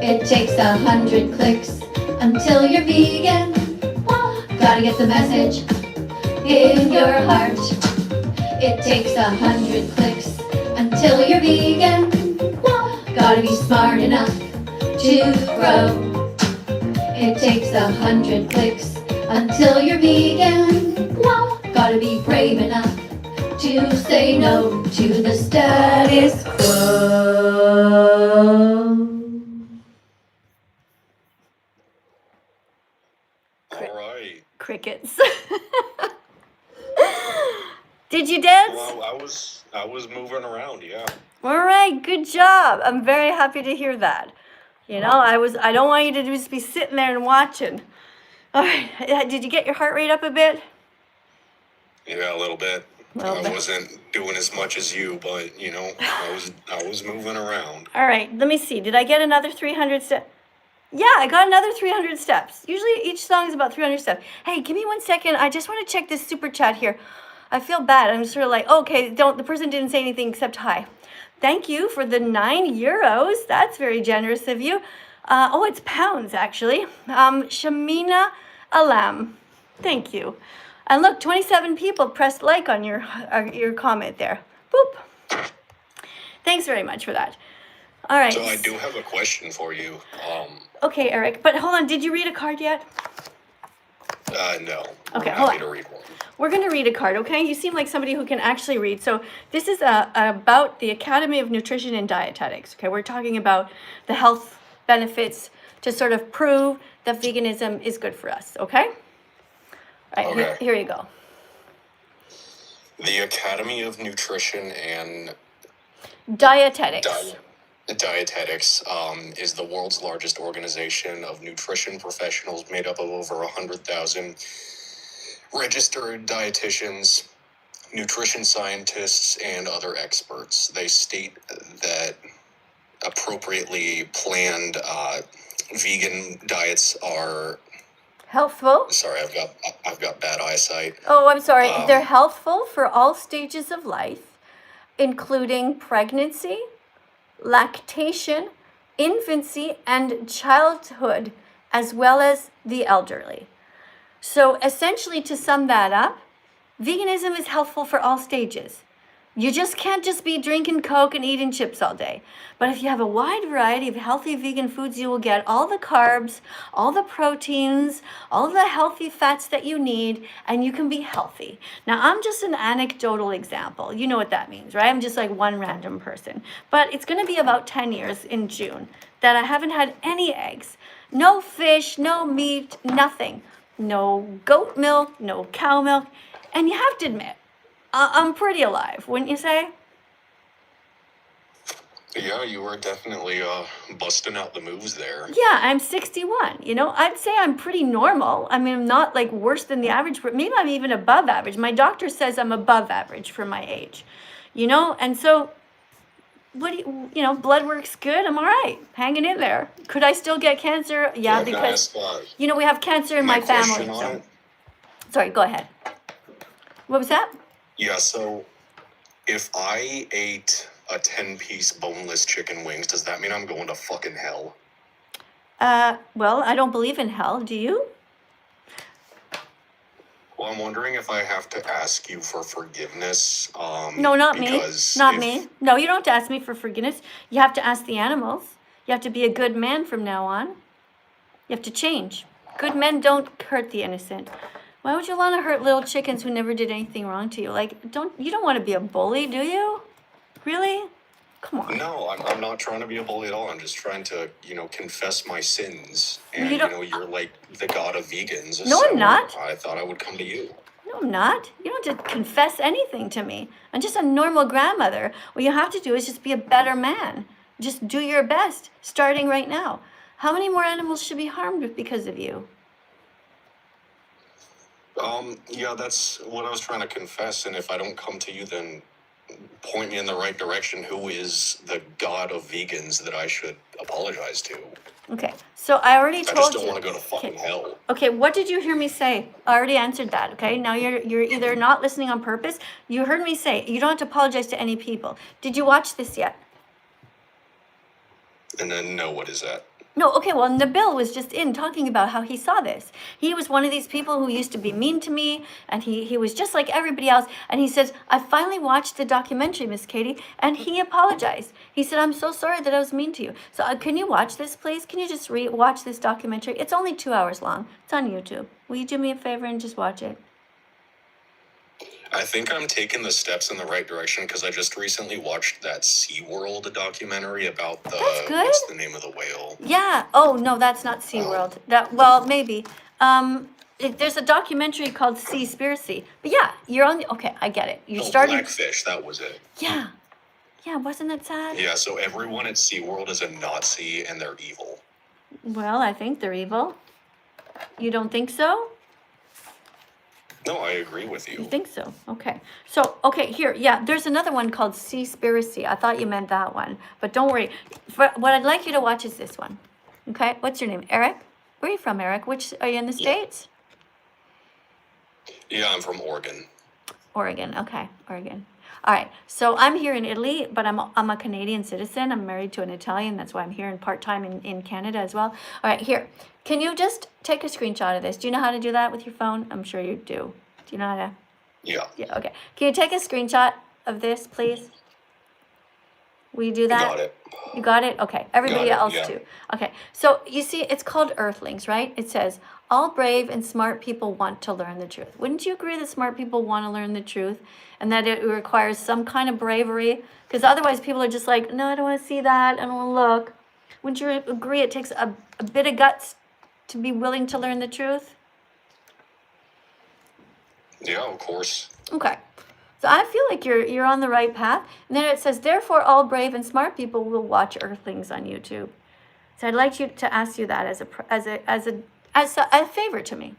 It takes 100 clicks until you're vegan. Gotta get the message in your heart. It takes 100 clicks until you're vegan. Gotta be smart enough to grow. It takes 100 clicks until you're vegan. Gotta be brave enough to say no to the status quo. All right. Crickets. Did you dance? Well, I was moving around, yeah. All right, good job. I'm very happy to hear that. You know, I don't want you to just be sitting there and watching. All right, did you get your heart rate up a bit? Yeah, a little bit. Little I bit. wasn't doing as much as you, but you know, I was moving around. All right, let me see. Did I get another 300 steps? Yeah, I got another 300 steps. Usually each song is about 300 steps. Hey, give me 1 second. I just want to check this super chat here. I feel bad. I'm sort of like, okay, the person didn't say anything except hi. Thank you for the €9. That's very generous of you. Oh, it's pounds actually. Shamina Alam. Thank you. And look, 27 people pressed like on your comment there. Boop. Thanks very much for that. All right. So I do have a question for you. Okay, Eric, but hold on. Did you read a card yet? No. Okay, I'm hold happy on. to read one. We're going to read a card, okay? You seem like somebody who can actually read. So this is about the Academy of Nutrition and Dietetics, okay? We're talking about the health benefits to sort of prove that veganism is good for us, okay? All right, Okay. here you go. The Academy of Nutrition and Dietetics. Dietetics is the world's largest organization of nutrition professionals made up of over 100,000 registered dietitians, nutrition scientists, and other experts. They state that appropriately planned vegan diets are. Healthful? Sorry, I've got bad eyesight. Oh, I'm sorry. They're healthful for all stages of life, including pregnancy, lactation, infancy, and childhood, as well as the elderly. So essentially, to sum that up, veganism is healthful for all stages. You just can't just be drinking Coke and eating chips all day. But if you have a wide variety of healthy vegan foods, you will get all the carbs, all the proteins, all the healthy fats that you need, and you can be healthy. Now, I'm just an anecdotal example. You know what that means, right? I'm just like one random person. But it's going to be about 10 years in June that I haven't had any eggs, no fish, no meat, nothing. No goat milk, no cow milk. And you have to admit, I'm pretty alive, wouldn't you say? Yeah, you were definitely busting out the moves there. Yeah, I'm 61. You know, I'd say I'm pretty normal. I mean, I'm not like worse than the average, but maybe I'm even above average. My doctor says I'm above average for my age, you know? And so, what do you know, blood work's good. I'm all right, hanging in there. Could I still get cancer? Yeah, Can I because, ask, you know, we have cancer in my family. question on So. it? Sorry, go ahead. What was that? Yeah, so if I ate a 10-piece boneless chicken wings, does that mean I'm going to fucking hell? Well, I don't believe in hell. Do you? Well, I'm wondering if I have to ask you for forgiveness. No, not me. because Not if- me. No, you don't have to ask me for forgiveness. You have to ask the animals. You have to be a good man from now on. You have to change. Good men don't hurt the innocent. Why would you want to hurt little chickens who never did anything wrong to you? Like, you don't want to be a bully, do you? Really? Come on. No, I'm not trying to be a bully at all. I'm just trying to, you know, confess my sins. You And, you don't- know, you're like the god of vegans. No, I'm not. I thought I would come to you. No, I'm not. You don't have to confess anything to me. I'm just a normal grandmother. What you have to do is just be a better man. Just do your best, starting right now. How many more animals should be harmed because of you? Yeah, that's what I was trying to confess. And if I don't come to you, then point me in the right direction. Who is the god of vegans that I should apologize to? Okay, so I already I told just don't you. want to go to fucking hell. Okay, what did you hear me say? I already answered that, okay? Now you're either not listening on purpose. You heard me say you don't have to apologize to any people. Did you watch this yet? And then, no, what is that? No, okay, well, Nabil was just in talking about how he saw this. He was one of these people who used to be mean to me, and he was just like everybody else. And he says, I finally watched the documentary, Miss Katie, and he apologized. He said, I'm so sorry that I was mean to you. So can you watch this, please? Can you just watch this documentary? It's only 2 hours long. It's on YouTube. Will you do me a favor and just watch it? I think I'm taking the steps in the right direction because I just recently watched that SeaWorld documentary about the, That's good. what's the name of the whale? Yeah. Oh, no, that's not SeaWorld. Well, maybe. There's a documentary called Seaspiracy. But yeah, you're on the, okay, I get it. You started. Blackfish, that was it. Yeah. Yeah, wasn't that sad? Yeah, so everyone at SeaWorld is a Nazi and they're evil. Well, I think they're evil. You don't think so? No, I agree with You you. think so? Okay. So, okay, here, yeah, there's another one called Seaspiracy. I thought you meant that one, but don't worry. What I'd like you to watch is this one. Okay, what's your name? Eric? Where are you from, Eric? Which, are you in the Yeah. States? Yeah, I'm from Oregon. Oregon, okay, Oregon. All right, so I'm here in Italy, but I'm a Canadian citizen. I'm married to an Italian. That's why I'm here and part-time in Canada as well. All right, here. Can you just take a screenshot of this? Do you know how to do that with your phone? I'm sure you do. Do you know how to? Yeah. Yeah, okay. Can you take a screenshot of this, please? Will you do that? Got it. You got it? Okay. Everybody Got it, else yeah. too. Okay. So you see, it's called Earthlings, right? It says, all brave and smart people want to learn the truth. Wouldn't you agree that smart people want to learn the truth and that it requires some kind of bravery? Because otherwise people are just like, no, I don't want to see that. I don't want to look. Wouldn't you agree it takes a bit of guts to be willing to learn the truth? Yeah, of course. Okay. So I feel like you're on the right path. And then it says, therefore, all brave and smart people will watch Earthlings on YouTube. So I'd like you to ask you that as a favor to me.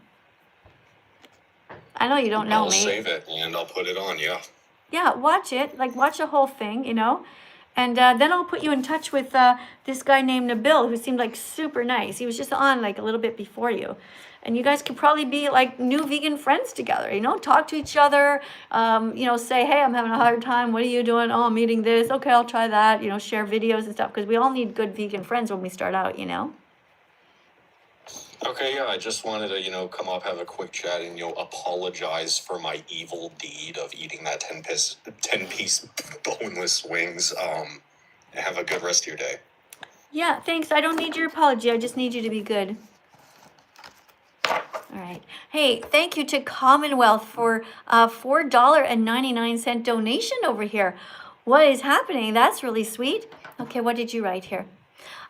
I know you don't know I'll me. save it and I'll put it on, yeah. Yeah, watch it. Like, watch the whole thing, you know? And then I'll put you in touch with this guy named Nabil, who seemed like super nice. He was just on like a little bit before you. And you guys could probably be like new vegan friends together, you know? Talk to each other, you know, say, hey, I'm having a hard time. What are you doing? Oh, I'm eating this. Okay, I'll try that. You know, share videos and stuff. Because we all need good vegan friends when we start out, you know? Okay, yeah, I just wanted to, come up, have a quick chat, and, apologize for my evil deed of eating that 10-piece boneless wings. Have a good rest of your day. Yeah, thanks. I don't need your apology. I just need you to be good. All right. Hey, thank you to Commonwealth for $4.99 donation over here. What is happening? That's really sweet. Okay, what did you write here?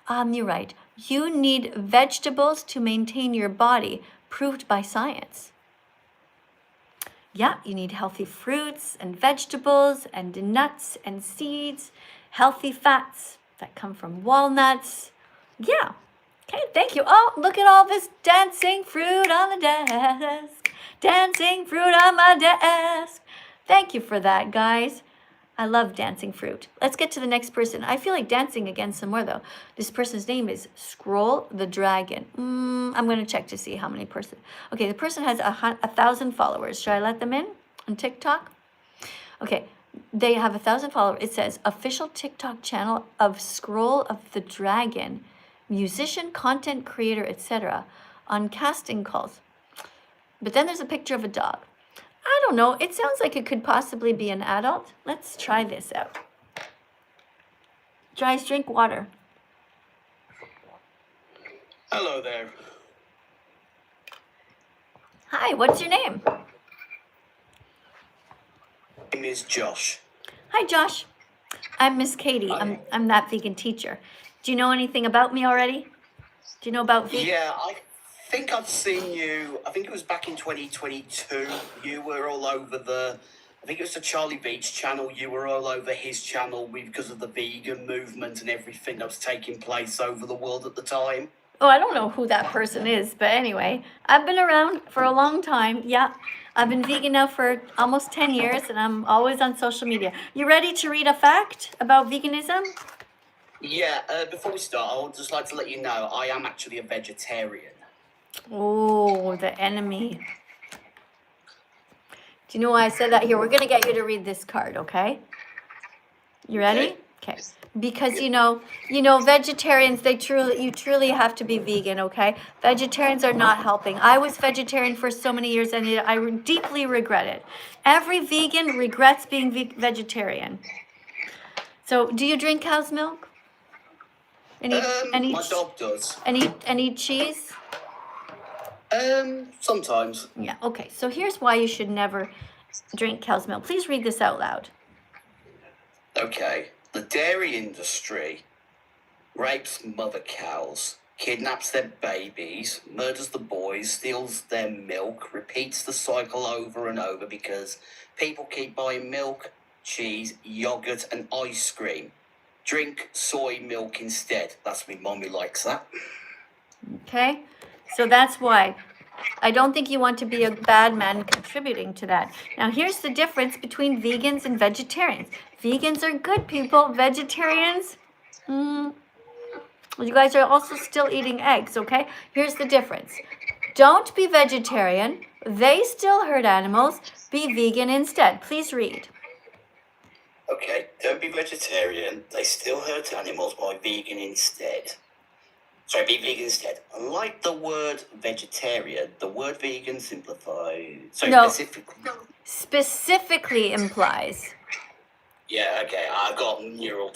You write, you need vegetables to maintain your body, proved by science. Yeah, you need healthy fruits and vegetables and nuts and seeds, healthy fats that come from walnuts. Yeah. Okay, thank you. Oh, look at all this dancing fruit on the desk. Dancing fruit on my desk. Thank you for that, guys. I love dancing fruit. Let's get to the next person. I feel like dancing again some more, though. This person's name is Scroll the Dragon. I'm going to check to see how many person. Okay, the person has 1,000 followers. Should I let them in on TikTok? Okay, they have 1,000 followers. It says, official TikTok channel of Scroll of the Dragon, musician, content creator, etc. on casting calls. But then there's a picture of a dog. I don't know. It sounds like it could possibly be an adult. Let's try this out. Guys, drink water. Hello there. Hi, what's your name? My name is Josh. Hi, Josh. I'm Miss Katie. Hi. I'm that vegan teacher. Do you know anything about me already? Do you know about vegan? Yeah, I think I've seen you. I think it was back in 2022. You were all over I think it was the Charlie Beach channel. You were all over his channel because of the vegan movement and everything that was taking place over the world at the time. Oh, I don't know who that person is, but anyway, I've been around for a long time. Yeah, I've been vegan now for almost 10 years, and I'm always on social media. You ready to read a fact about veganism? Yeah, before we start, I would just like to let you know I am actually a vegetarian. Oh, the enemy. Do you know why I said that? Here, we're going to get you to read this card, okay? You ready? Okay. Because, you know, vegetarians, you truly have to be vegan, okay? Vegetarians are not helping. I was vegetarian for so many years, and I deeply regret it. Every vegan regrets being vegetarian. So, do you drink cow's milk? My dog does. And eat cheese? Sometimes. Yeah, okay. So here's why you should never drink cow's milk. Please read this out loud. Okay. The dairy industry rapes mother cows, kidnaps their babies, murders the boys, steals their milk, repeats the cycle over and over because people keep buying milk, cheese, yogurt, and ice cream. Drink soy milk instead. That's me mommy likes that. Okay? So that's why I don't think you want to be a bad man contributing to that. Now, here's the difference between vegans and vegetarians. Vegans are good people. Vegetarians, you guys are also still eating eggs, okay? Here's the difference. Don't be vegetarian. They still hurt animals. Be vegan instead. Please read. Okay, don't be vegetarian. They still hurt animals by vegan instead. Sorry, be vegan instead. Unlike the word vegetarian, the word vegan simplifies. So No. specifically implies. Yeah, okay. I have got a neural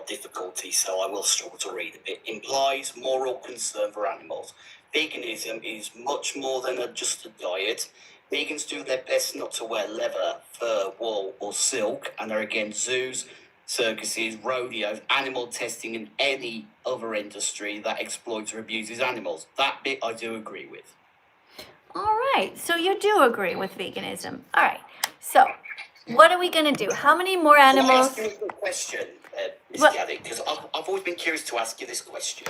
difficulty, so I will struggle to read a bit. Implies moral concern for animals. Veganism is much more than just a diet. Vegans do their best not to wear leather, fur, wool, or silk, and are against zoos, circuses, rodeos, animal testing, and any other industry that exploits or abuses animals. That bit I do agree with. All right, so you do agree with veganism. All right, so what are we going to do? How many more animals? Can I ask you a quick question, Ms. Gaddy? Because I've always been curious to ask you this question.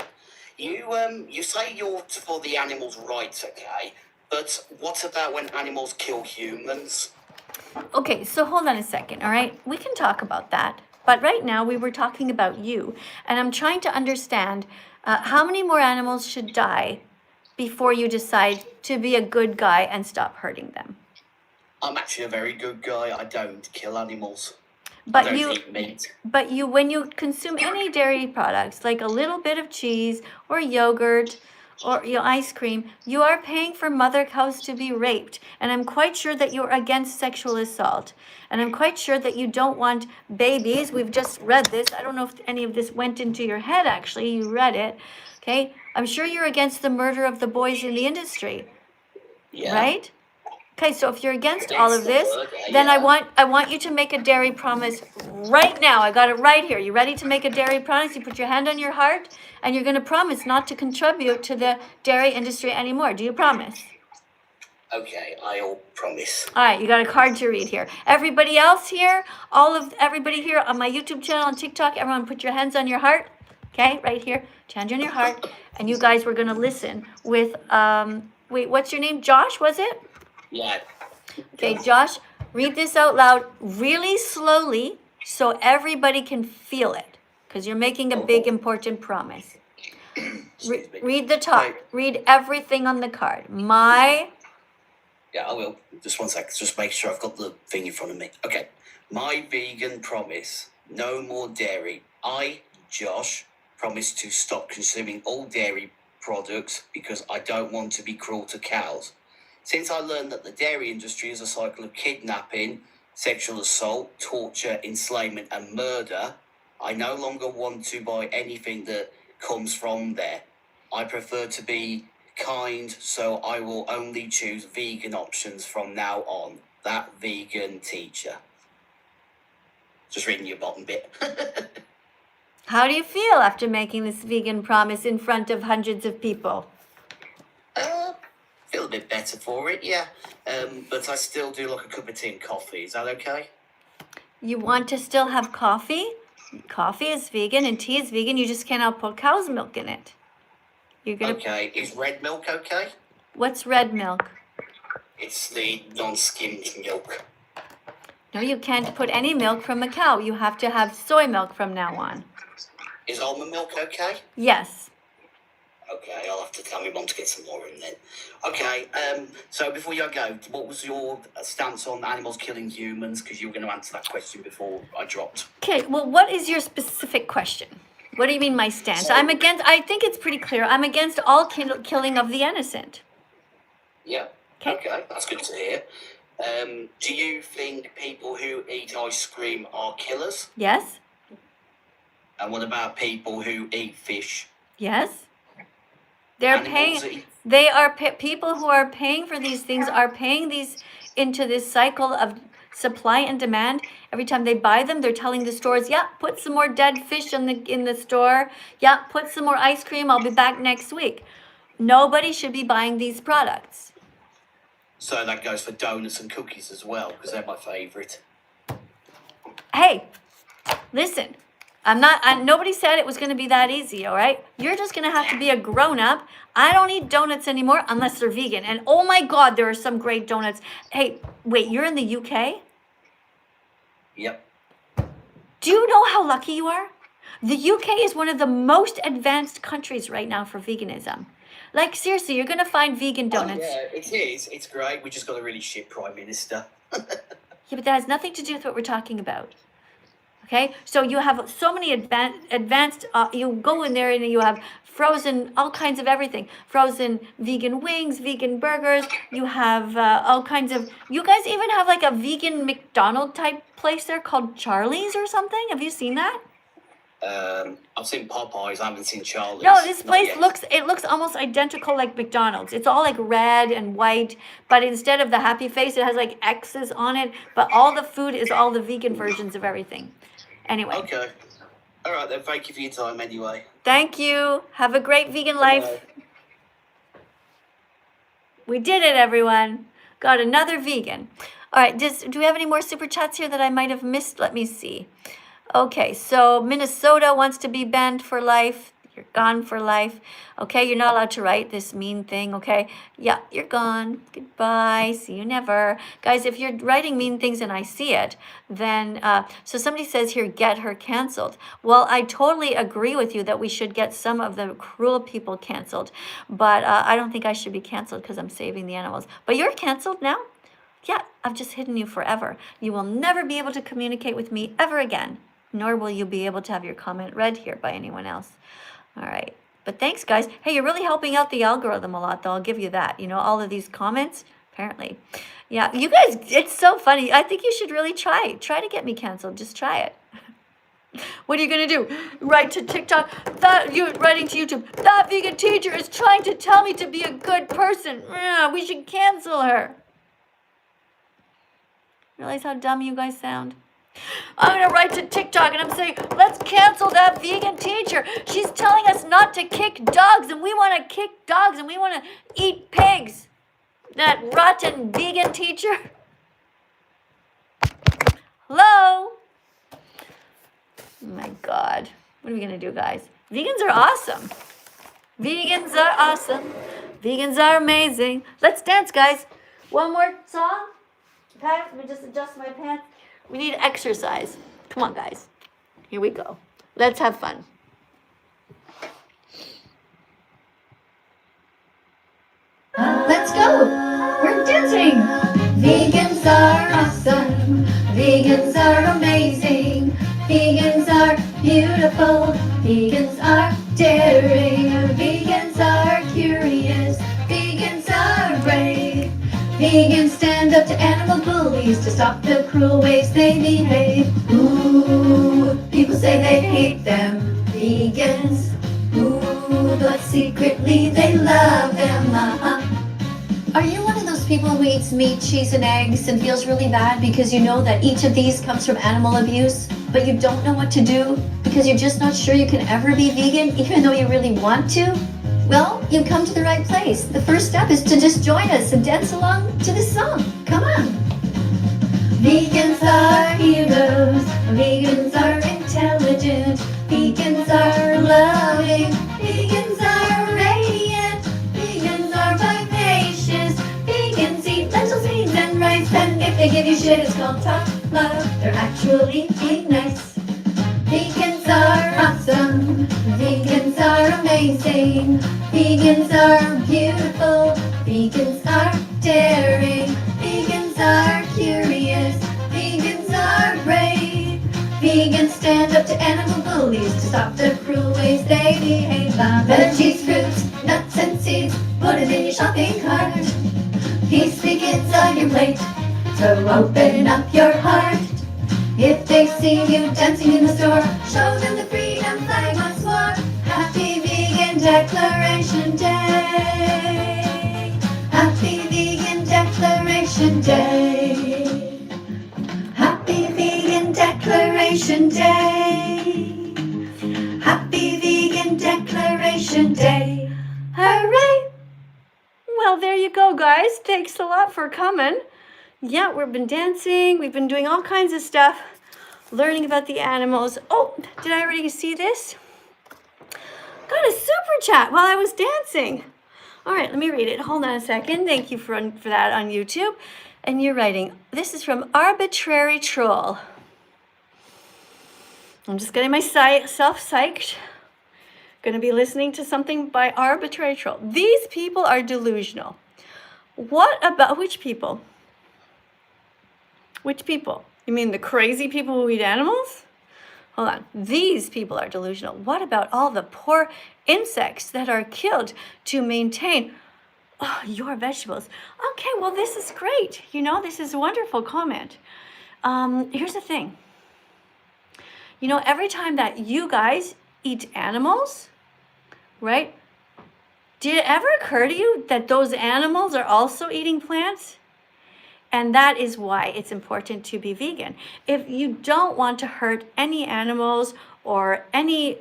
You say you're for the animals' rights, okay? But what about when animals kill humans? Okay, so hold on a second, all right? We can talk about that. But right now we were talking about you, and I'm trying to understand how many more animals should die before you decide to be a good guy and stop hurting them. I'm actually a very good guy. I don't kill animals. But I don't eat meat. But when you consume any dairy products, like a little bit of cheese or yogurt or ice cream, you are paying for mother cows to be raped. And I'm quite sure that you're against sexual assault. And I'm quite sure that you don't want babies. We've just read this. I don't know if any of this went into your head, actually. You read it. Okay? I'm sure you're against the murder of the boys in the industry. Yeah. Right? Okay, so if you're against all of this, then I want you to make a dairy promise right now. I got it right here. You ready to make a dairy promise? You put your hand on your heart, and you're going to promise not to contribute to the dairy industry anymore. Do you promise? Okay, I'll promise. All right, you got a card to read here. Everybody else here, everybody here on my YouTube channel and TikTok, everyone put your hands on your heart. Okay, right here. Hand on your heart. And you guys were going to listen with, wait, what's your name? Josh, was it? Yeah. Okay, Josh, read this out loud really slowly so everybody can feel it, because you're making a big, important promise. Read the top. Right. Read everything on the card. Yeah, I will. Just one sec. Just make sure I've got the thing in front of me. Okay. My vegan promise. No more dairy. I, Josh, promise to stop consuming all dairy products because I don't want to be cruel to cows. Since I learned that the dairy industry is a cycle of kidnapping, sexual assault, torture, enslavement, and murder, I no longer want to buy anything that comes from there. I prefer to be kind, so I will only choose vegan options from now on. That vegan teacher. Just reading your bottom bit. How do you feel after making this vegan promise in front of hundreds of people? Feel a bit better for it, yeah. But I still do like a cup of tea and coffee. Is that okay? You want to still have coffee? Coffee is vegan and tea is vegan. You just cannot put cow's milk in it. You're gonna. Okay, is red milk okay? What's red milk? It's the non-skimmed milk. No, you can't put any milk from a cow. You have to have soy milk from now on. Is almond milk okay? Yes. Okay, I'll have to tell my mum to get some more in then. Okay, so before you go, what was your stance on animals killing humans? Because you were going to answer that question before I dropped. Okay, well, what is your specific question? What do you mean my stance? I think it's pretty clear. I'm against all killing of the innocent. Yeah, okay, that's good to hear. Do you think people who eat ice cream are killers? Yes. And what about people who eat fish? Yes. They're paying. People who are paying for these things are paying these into this cycle of supply and demand. Every time they buy them, they're telling the stores, "Yeah, put some more dead fish in the store. Yeah, put some more ice cream. I'll be back next week." Nobody should be buying these products. So that goes for donuts and cookies as well, because they're my favourite. Hey, listen. Nobody said it was going to be that easy, all right? You're just going to have to be a grown-up. I don't eat donuts anymore unless they're vegan. And oh my God, there are some great donuts. Hey, wait, you're in the UK? Yep. Do you know how lucky you are? The UK is one of the most advanced countries right now for veganism. Like, seriously, you're going to find vegan donuts. Oh, yeah, it is. It's great. We just got a really shit prime minister. Yeah, but that has nothing to do with what we're talking about. Okay, so you have so many advanced, you go in there and you have frozen, all kinds of everything. Frozen vegan wings, vegan burgers. You have all kinds of, you guys even have like a vegan McDonald type place there called Charlie's or something. Have you seen that? I've seen Popeyes. I haven't seen Charlie's. No, this Not place yet. looks almost identical like McDonald's. It's all like red and white, but instead of the happy face, it has like X's on it. But all the food is all the vegan versions of everything. Anyway. Okay. All right then. Thank you for your time. Anyway. Thank you. Have a great vegan life. Bye. We did it, everyone. Got another vegan. All right. Do we have any more super chats here that I might have missed? Let me see. Okay, so Minnesota wants to be banned for life. You're gone for life. Okay, you're not allowed to write this mean thing, okay? Yeah, you're gone. Goodbye. See you never. Guys, if you're writing mean things and I see it, then, so somebody says here, get her canceled. Well, I totally agree with you that we should get some of the cruel people canceled, but I don't think I should be canceled because I'm saving the animals. But you're canceled now? Yeah, I've just hidden you forever. You will never be able to communicate with me ever again, nor will you be able to have your comment read here by anyone else. All right. But thanks, guys. Hey, you're really helping out the algorithm a lot, though. I'll give you that. You know, all of these comments, apparently. Yeah, you guys, it's so funny. I think you should really try. Try to get me canceled. Just try it. What are you going to do? Write to TikTok? You're writing to YouTube. That vegan teacher is trying to tell me to be a good person. We should cancel her. Realize how dumb you guys sound? I'm going to write to TikTok and I'm saying, let's cancel that vegan teacher. She's telling us not to kick dogs and we want to kick dogs and we want to eat pigs. That rotten vegan teacher. Hello? Oh my God. What are we going to do, guys? Vegans are awesome. Vegans are awesome. Vegans are amazing. Let's dance, guys. One more song. Okay, let me just adjust my pants. We need exercise. Come on, guys. Here we go. Let's have fun. Let's go. We're dancing. Vegans are awesome. Vegans are amazing. Vegans are beautiful. Vegans are daring. Vegans are curious. Vegans are brave. Vegans stand up to animal bullies to stop the cruel ways they behave. Ooh, people say they hate them, vegans. Ooh, but secretly they love them. Are you one of those people who eats meat, cheese, and eggs and feels really bad because you know that each of these comes from animal abuse, but you don't know what to do because you're just not sure you can ever be vegan even though you really want to? Well, you come to the right place. The first step is to just join us and dance along to this song. Come on. Vegans are heroes. Vegans are intelligent. Vegans are loving. Vegans are radiant. Vegans are vivacious. Vegans eat lentils, beans, and rice. And if they give you shit, it's called tough love. They're actually being nice. Vegans are awesome. Vegans are amazing. Vegans are beautiful. Vegans are daring. Vegans are curious. Vegans are brave. Vegans stand up to animal bullies to stop the cruel ways they behave. Veggies, fruits, nuts, and seeds. Put it in your shopping cart. Feast vegans on your plate. So open up your heart. If they see you dancing in the store, show them the freedom flag once more. Happy Vegan Declaration Day. Happy Vegan Declaration Day. Happy Vegan Declaration Day. Happy Vegan Declaration Day. Hooray! Well, there you go, guys. Thanks a lot for coming. Yeah, we've been dancing. We've been doing all kinds of stuff. learning about the animals. Oh, did I already see this? Got a super chat while I was dancing. All right, let me read it. Hold on a second. Thank you for that on YouTube. And you're writing, this is from Arbitrary Troll. I'm just getting myself psyched. Going to be listening to something by Arbitrary Troll. These people are delusional. What about which people? Which people? You mean the crazy people who eat animals? Hold on. These people are delusional. What about all the poor insects that are killed to maintain your vegetables? Okay, well, this is great. You know, this is a wonderful comment. Here's the thing. You know, every time that you guys eat animals, right? Did it ever occur to you that those animals are also eating plants? And that is why it's important to be vegan. If you don't want to hurt any animals or any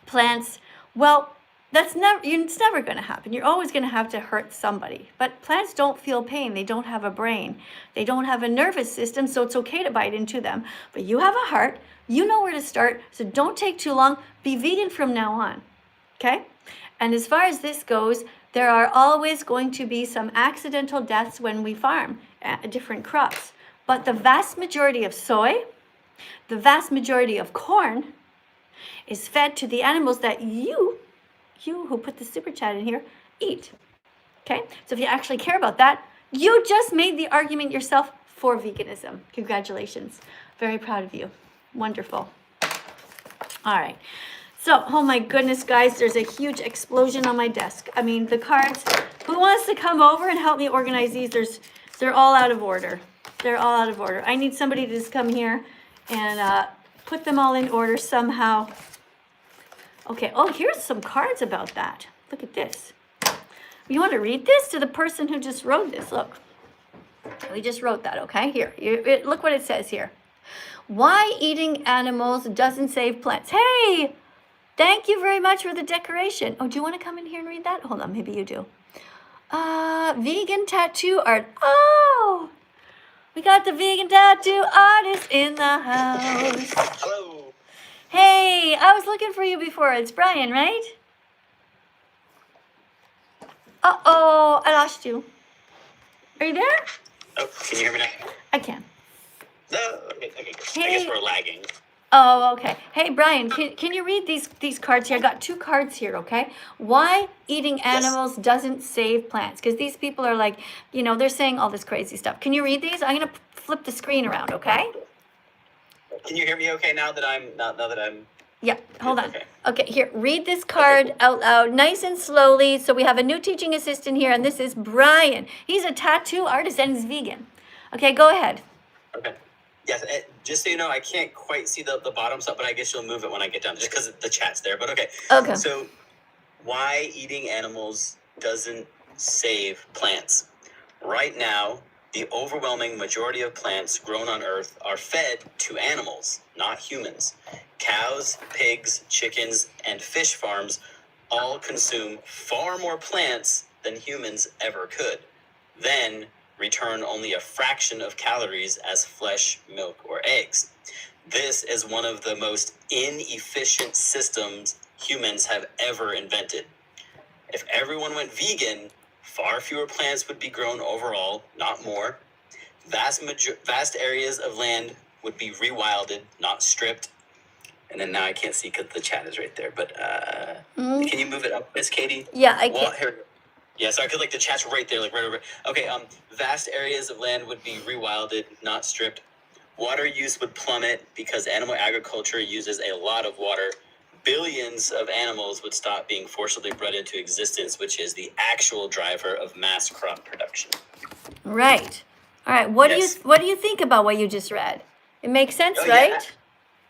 plants, well, it's never going to happen. You're always going to have to hurt somebody. But plants don't feel pain. They don't have a brain. They don't have a nervous system, so it's okay to bite into them. But you have a heart. You know where to start, so don't take too long. Be vegan from now on, okay? And as far as this goes, there are always going to be some accidental deaths when we farm different crops. But the vast majority of soy, the vast majority of corn is fed to the animals that you who put the super chat in here, eat. Okay? So if you actually care about that, you just made the argument yourself for veganism. Congratulations. Very proud of you. Wonderful. All right. So, oh my goodness, guys, there's a huge explosion on my desk. I mean, the cards, who wants to come over and help me organize these? They're all out of order. They're all out of order. I need somebody to just come here and put them all in order somehow. Okay, oh, here's some cards about that. Look at this. You want to read this to the person who just wrote this? Look, we just wrote that, okay? Here, look what it says here. Why eating animals doesn't save plants. Hey! Thank you very much for the decoration. Oh, do you want to come in here and read that? Hold on, maybe you do. Vegan tattoo art. Oh, we got the vegan tattoo artist in the house. Hello. Hey, I was looking for you before. It's Brian, right? Uh-oh, I lost you. Are you there? Oh, can you hear me now? I can. No, okay. Hey. I guess we're lagging. Oh, okay. Hey, Brian, can you read these cards here? I got 2 cards here, okay? Why eating animals doesn't save plants? Because these people are like, you know, they're saying all this crazy stuff. Can you read these? I'm going to flip the screen around, okay? Can you hear me okay now that I'm Yeah, hold on. Okay, here, read this card out loud, nice and slowly. So we have a new teaching assistant here, and this is Brian. He's a tattoo artist and he's vegan. Okay, go ahead. Okay. Yes, just so you know, I can't quite see the bottom stuff, but I guess you'll move it when I get down, just because the chat's there. But okay. Okay. So, why eating animals doesn't save plants? Right now, the overwhelming majority of plants grown on Earth are fed to animals, not humans. Cows, pigs, chickens, and fish farms all consume far more plants than humans ever could. Then return only a fraction of calories as flesh, milk, or eggs. This is one of the most inefficient systems humans have ever invented. If everyone went vegan, far fewer plants would be grown overall, not more. Vast areas of land would be rewilded, not stripped. And then now I can't see because the chat is right there. But can you move it up, Miss Katie? Yeah, I can. Here. Yeah, sorry, because like the chat's right there, like right over. Okay, vast areas of land would be rewilded, not stripped. Water use would plummet because animal agriculture uses a lot of water. Billions of animals would stop being forcibly bred into existence, which is the actual driver of mass crop production. Right. All right. What Yes. do you think about what you just read? It makes sense, Oh, right? yeah.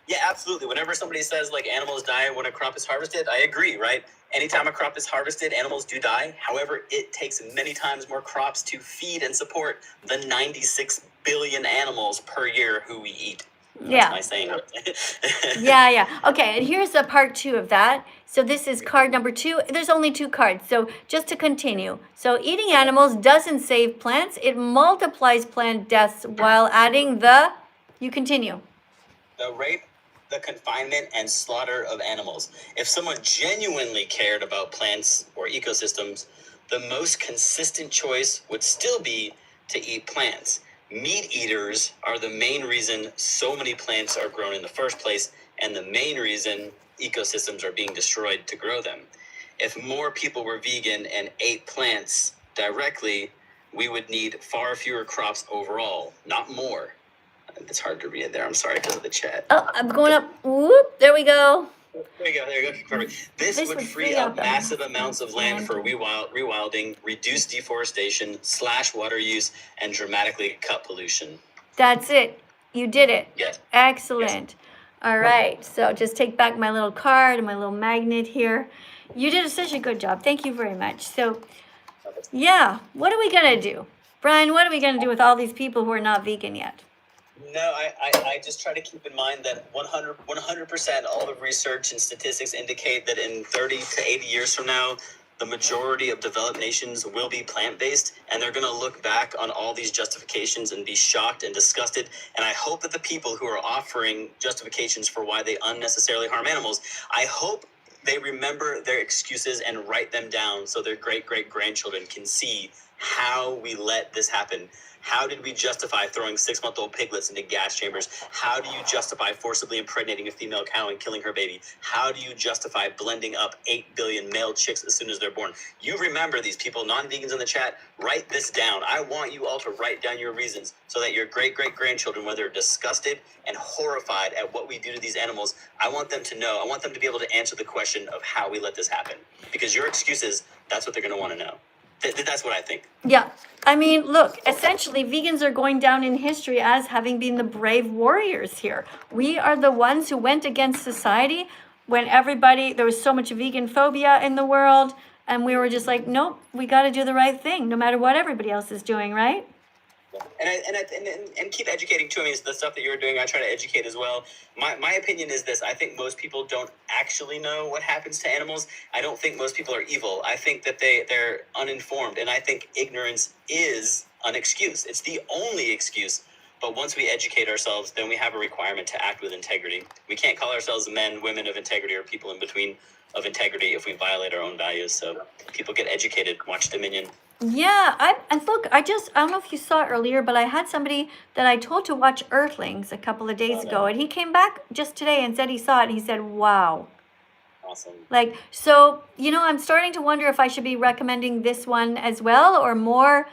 Yeah, absolutely. Whenever somebody says like animals die when a crop is harvested, I agree, right? Anytime a crop is harvested, animals do die. However, it takes many times more crops to feed and support the 96 billion animals per year who we eat. Yeah. That's my saying. Yeah. Okay, and here's a part 2 of that. So this is card number 2. There's only 2 cards. So just to continue. So eating animals doesn't save plants. It multiplies plant deaths while adding the... You continue. the rape, the confinement, and slaughter of animals. If someone genuinely cared about plants or ecosystems, the most consistent choice would still be to eat plants. Meat eaters are the main reason so many plants are grown in the first place, and the main reason ecosystems are being destroyed to grow them. If more people were vegan and ate plants directly, we would need far fewer crops overall, not more. It's hard to read there. I'm sorry because of the chat. Oh, I'm going up. Whoop, there we go. There you go. Perfect. This would free up massive amounts of land for rewilding, reduce deforestation, slash water use, and dramatically cut pollution. That's it. You did it. Yes. Excellent. All right. So just take back my little card and my little magnet here. You did such a good job. Thank you very much. So, yeah, what are we going to do? Brian, what are we going to do with all these people who are not vegan yet? No, I just try to keep in mind that 100% all the research and statistics indicate that in 30 to 80 years from now, the majority of developed nations will be plant-based, and they're going to look back on all these justifications and be shocked and disgusted. And I hope that the people who are offering justifications for why they unnecessarily harm animals, I hope they remember their excuses and write them down so their great-great-grandchildren can see how we let this happen. How did we justify throwing 6-month-old piglets into gas chambers? How do you justify forcibly impregnating a female cow and killing her baby? How do you justify blending up 8 billion male chicks as soon as they're born? You remember these people, non-vegans in the chat, write this down. I want you all to write down your reasons so that your great-great-grandchildren, whether disgusted and horrified at what we do to these animals, I want them to know, I want them to be able to answer the question of how we let this happen. Because your excuses, that's what they're going to want to know. That's what I think. Yeah. I mean, look, essentially, vegans are going down in history as having been the brave warriors here. We are the ones who went against society when there was so much vegan phobia in the world, and we were just like, nope, we got to do the right thing, no matter what everybody else is doing, right? And keep educating too. I mean, it's the stuff that you're doing, I try to educate as well. My opinion is this: I think most people don't actually know what happens to animals. I don't think most people are evil. I think that they're uninformed, and I think ignorance is an excuse. It's the only excuse. But once we educate ourselves, then we have a requirement to act with integrity. We can't call ourselves men, women of integrity, or people in between of integrity if we violate our own values. So people get educated. Watch Dominion. Yeah, and look, I don't know if you saw it earlier, but I had somebody that I told to watch Earthlings a couple of days ago, and he came back just today and said he saw it, and he said, wow. Awesome. Like, so, I'm starting to wonder if I should be recommending this one as well, or more.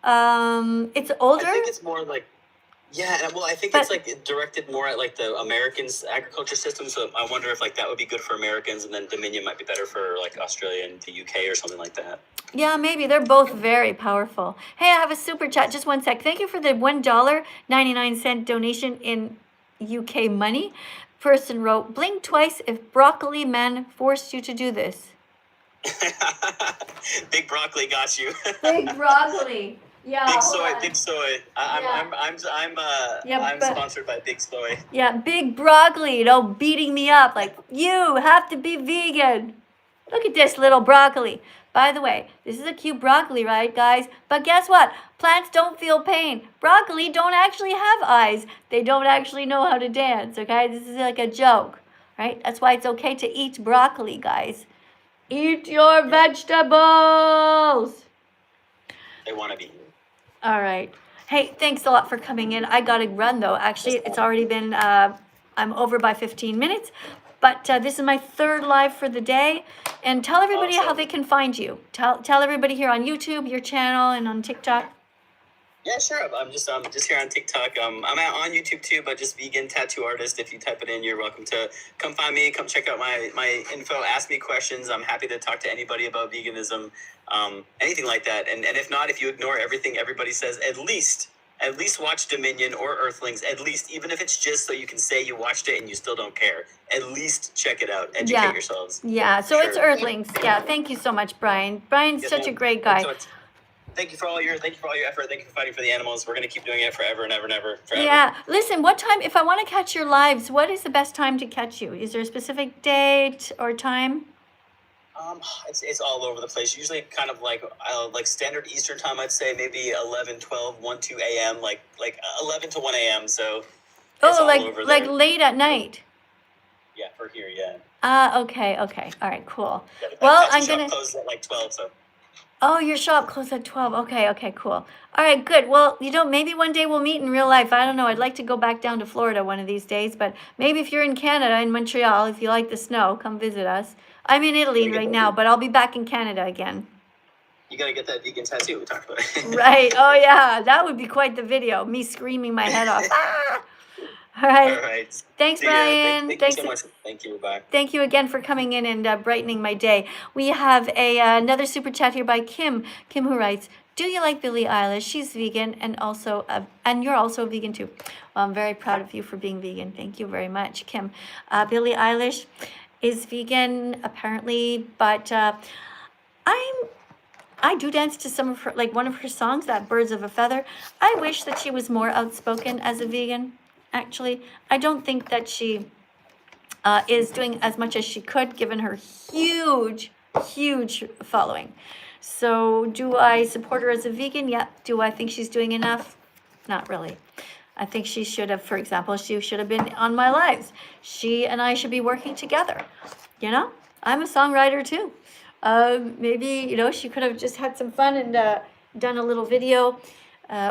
It's older. I think it's more like, yeah, well, I think it's like directed more at like the Americans' agriculture system, so I wonder if like that would be good for Americans, and then Dominion might be better for like Australia and the UK or something like that. Yeah, maybe. They're both very powerful. Hey, I have a super chat. Just one sec. Thank you for the $1.99 donation in UK money. Person wrote, blink twice if broccoli man forced you to do this. Big broccoli got you. Big broccoli. Yeah. Big soy. I'm sponsored by Big Soy. Yeah, big broccoli, beating me up like, you have to be vegan. Look at this little broccoli. By the way, this is a cute broccoli, right, guys? But guess what? Plants don't feel pain. Broccoli don't actually have eyes. They don't actually know how to dance, okay? This is like a joke, right? That's why it's okay to eat broccoli, guys. Eat your vegetables. They want to be. All right. Hey, thanks a lot for coming in. I got to run, though. Actually, it's already been, I'm over by 15 minutes. But this is my third live for the day. And tell everybody how they can find you. Tell everybody here on YouTube, your channel, and on TikTok. Yeah, sure. I'm just here on TikTok. I'm on YouTube too, but just vegan tattoo artist. If you type it in, you're welcome to come find me. Come check out my info. Ask me questions. I'm happy to talk to anybody about veganism, anything like that. And if not, if you ignore everything everybody says, at least watch Dominion or Earthlings. At least, even if it's just so you can say you watched it and you still don't care. At least check it out. Educate yourselves. Yeah. So it's Earthlings. Yeah. Thank you so much, Brian. Brian's such a great guy. Thank you for all your effort. Thank you for fighting for the animals. We're gonna keep doing it forever and ever and ever. Forever. Yeah. Listen, what time? If I want to catch your lives, what is the best time to catch you? Is there a specific date or time? It's all over the place. Usually kind of like standard Eastern time, I'd say maybe 11, 12, 1, 2 a.m. like 11 to 1 a.m. So Oh, all like over like there. late at night. Yeah, for here, yeah. Okay. All right, cool. Yeah, the Well, Etsy I'm shop gonna. closes at like 12, so. Oh, your shop closed at 12. Okay, cool. All right, good. Well, maybe one day we'll meet in real life. I don't know. I'd like to go back down to Florida one of these days, but maybe if you're in Canada, in Montreal, if you like the snow, come visit us. I'm in Italy Yeah, right now, but I'll be back in Canada again. You gotta get that vegan tattoo we talked about. Right. Oh, yeah. That would be quite the video. Me screaming my head off. Ah! All right. All right. Thanks, See ya. Brian. Thank Thanks. you so much. Thank you. Bye. Thank you again for coming in and brightening my day. We have another super chat here by Kim. Kim, who writes, "Do you like Billie Eilish? She's vegan and and you're also a vegan too. Well, I'm very proud of you for being vegan. Thank you very much, Kim. Billie Eilish is vegan apparently, but I do dance to some of her, like one of her songs, that Birds of a Feather. I wish that she was more outspoken as a vegan. Actually, I don't think that she is doing as much as she could given her huge following. So do I support her as a vegan? Yeah. Do I think she's doing enough? Not really. I think she should have, for example, she should have been on my lives. She and I should be working together. I'm a songwriter too. Maybe, she could have just had some fun and done a little video,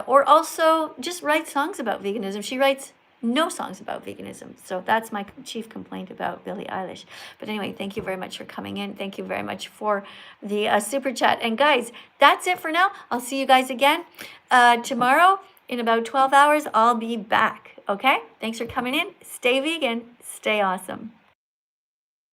or also just write songs about veganism. She writes no songs about veganism. So that's my chief complaint about Billie Eilish. But anyway, thank you very much for coming in. Thank you very much for the super chat. And guys, that's it for now. I'll see you guys again tomorrow in about 12 hours. I'll be back. Okay? Thanks for coming in. Stay vegan. Stay awesome.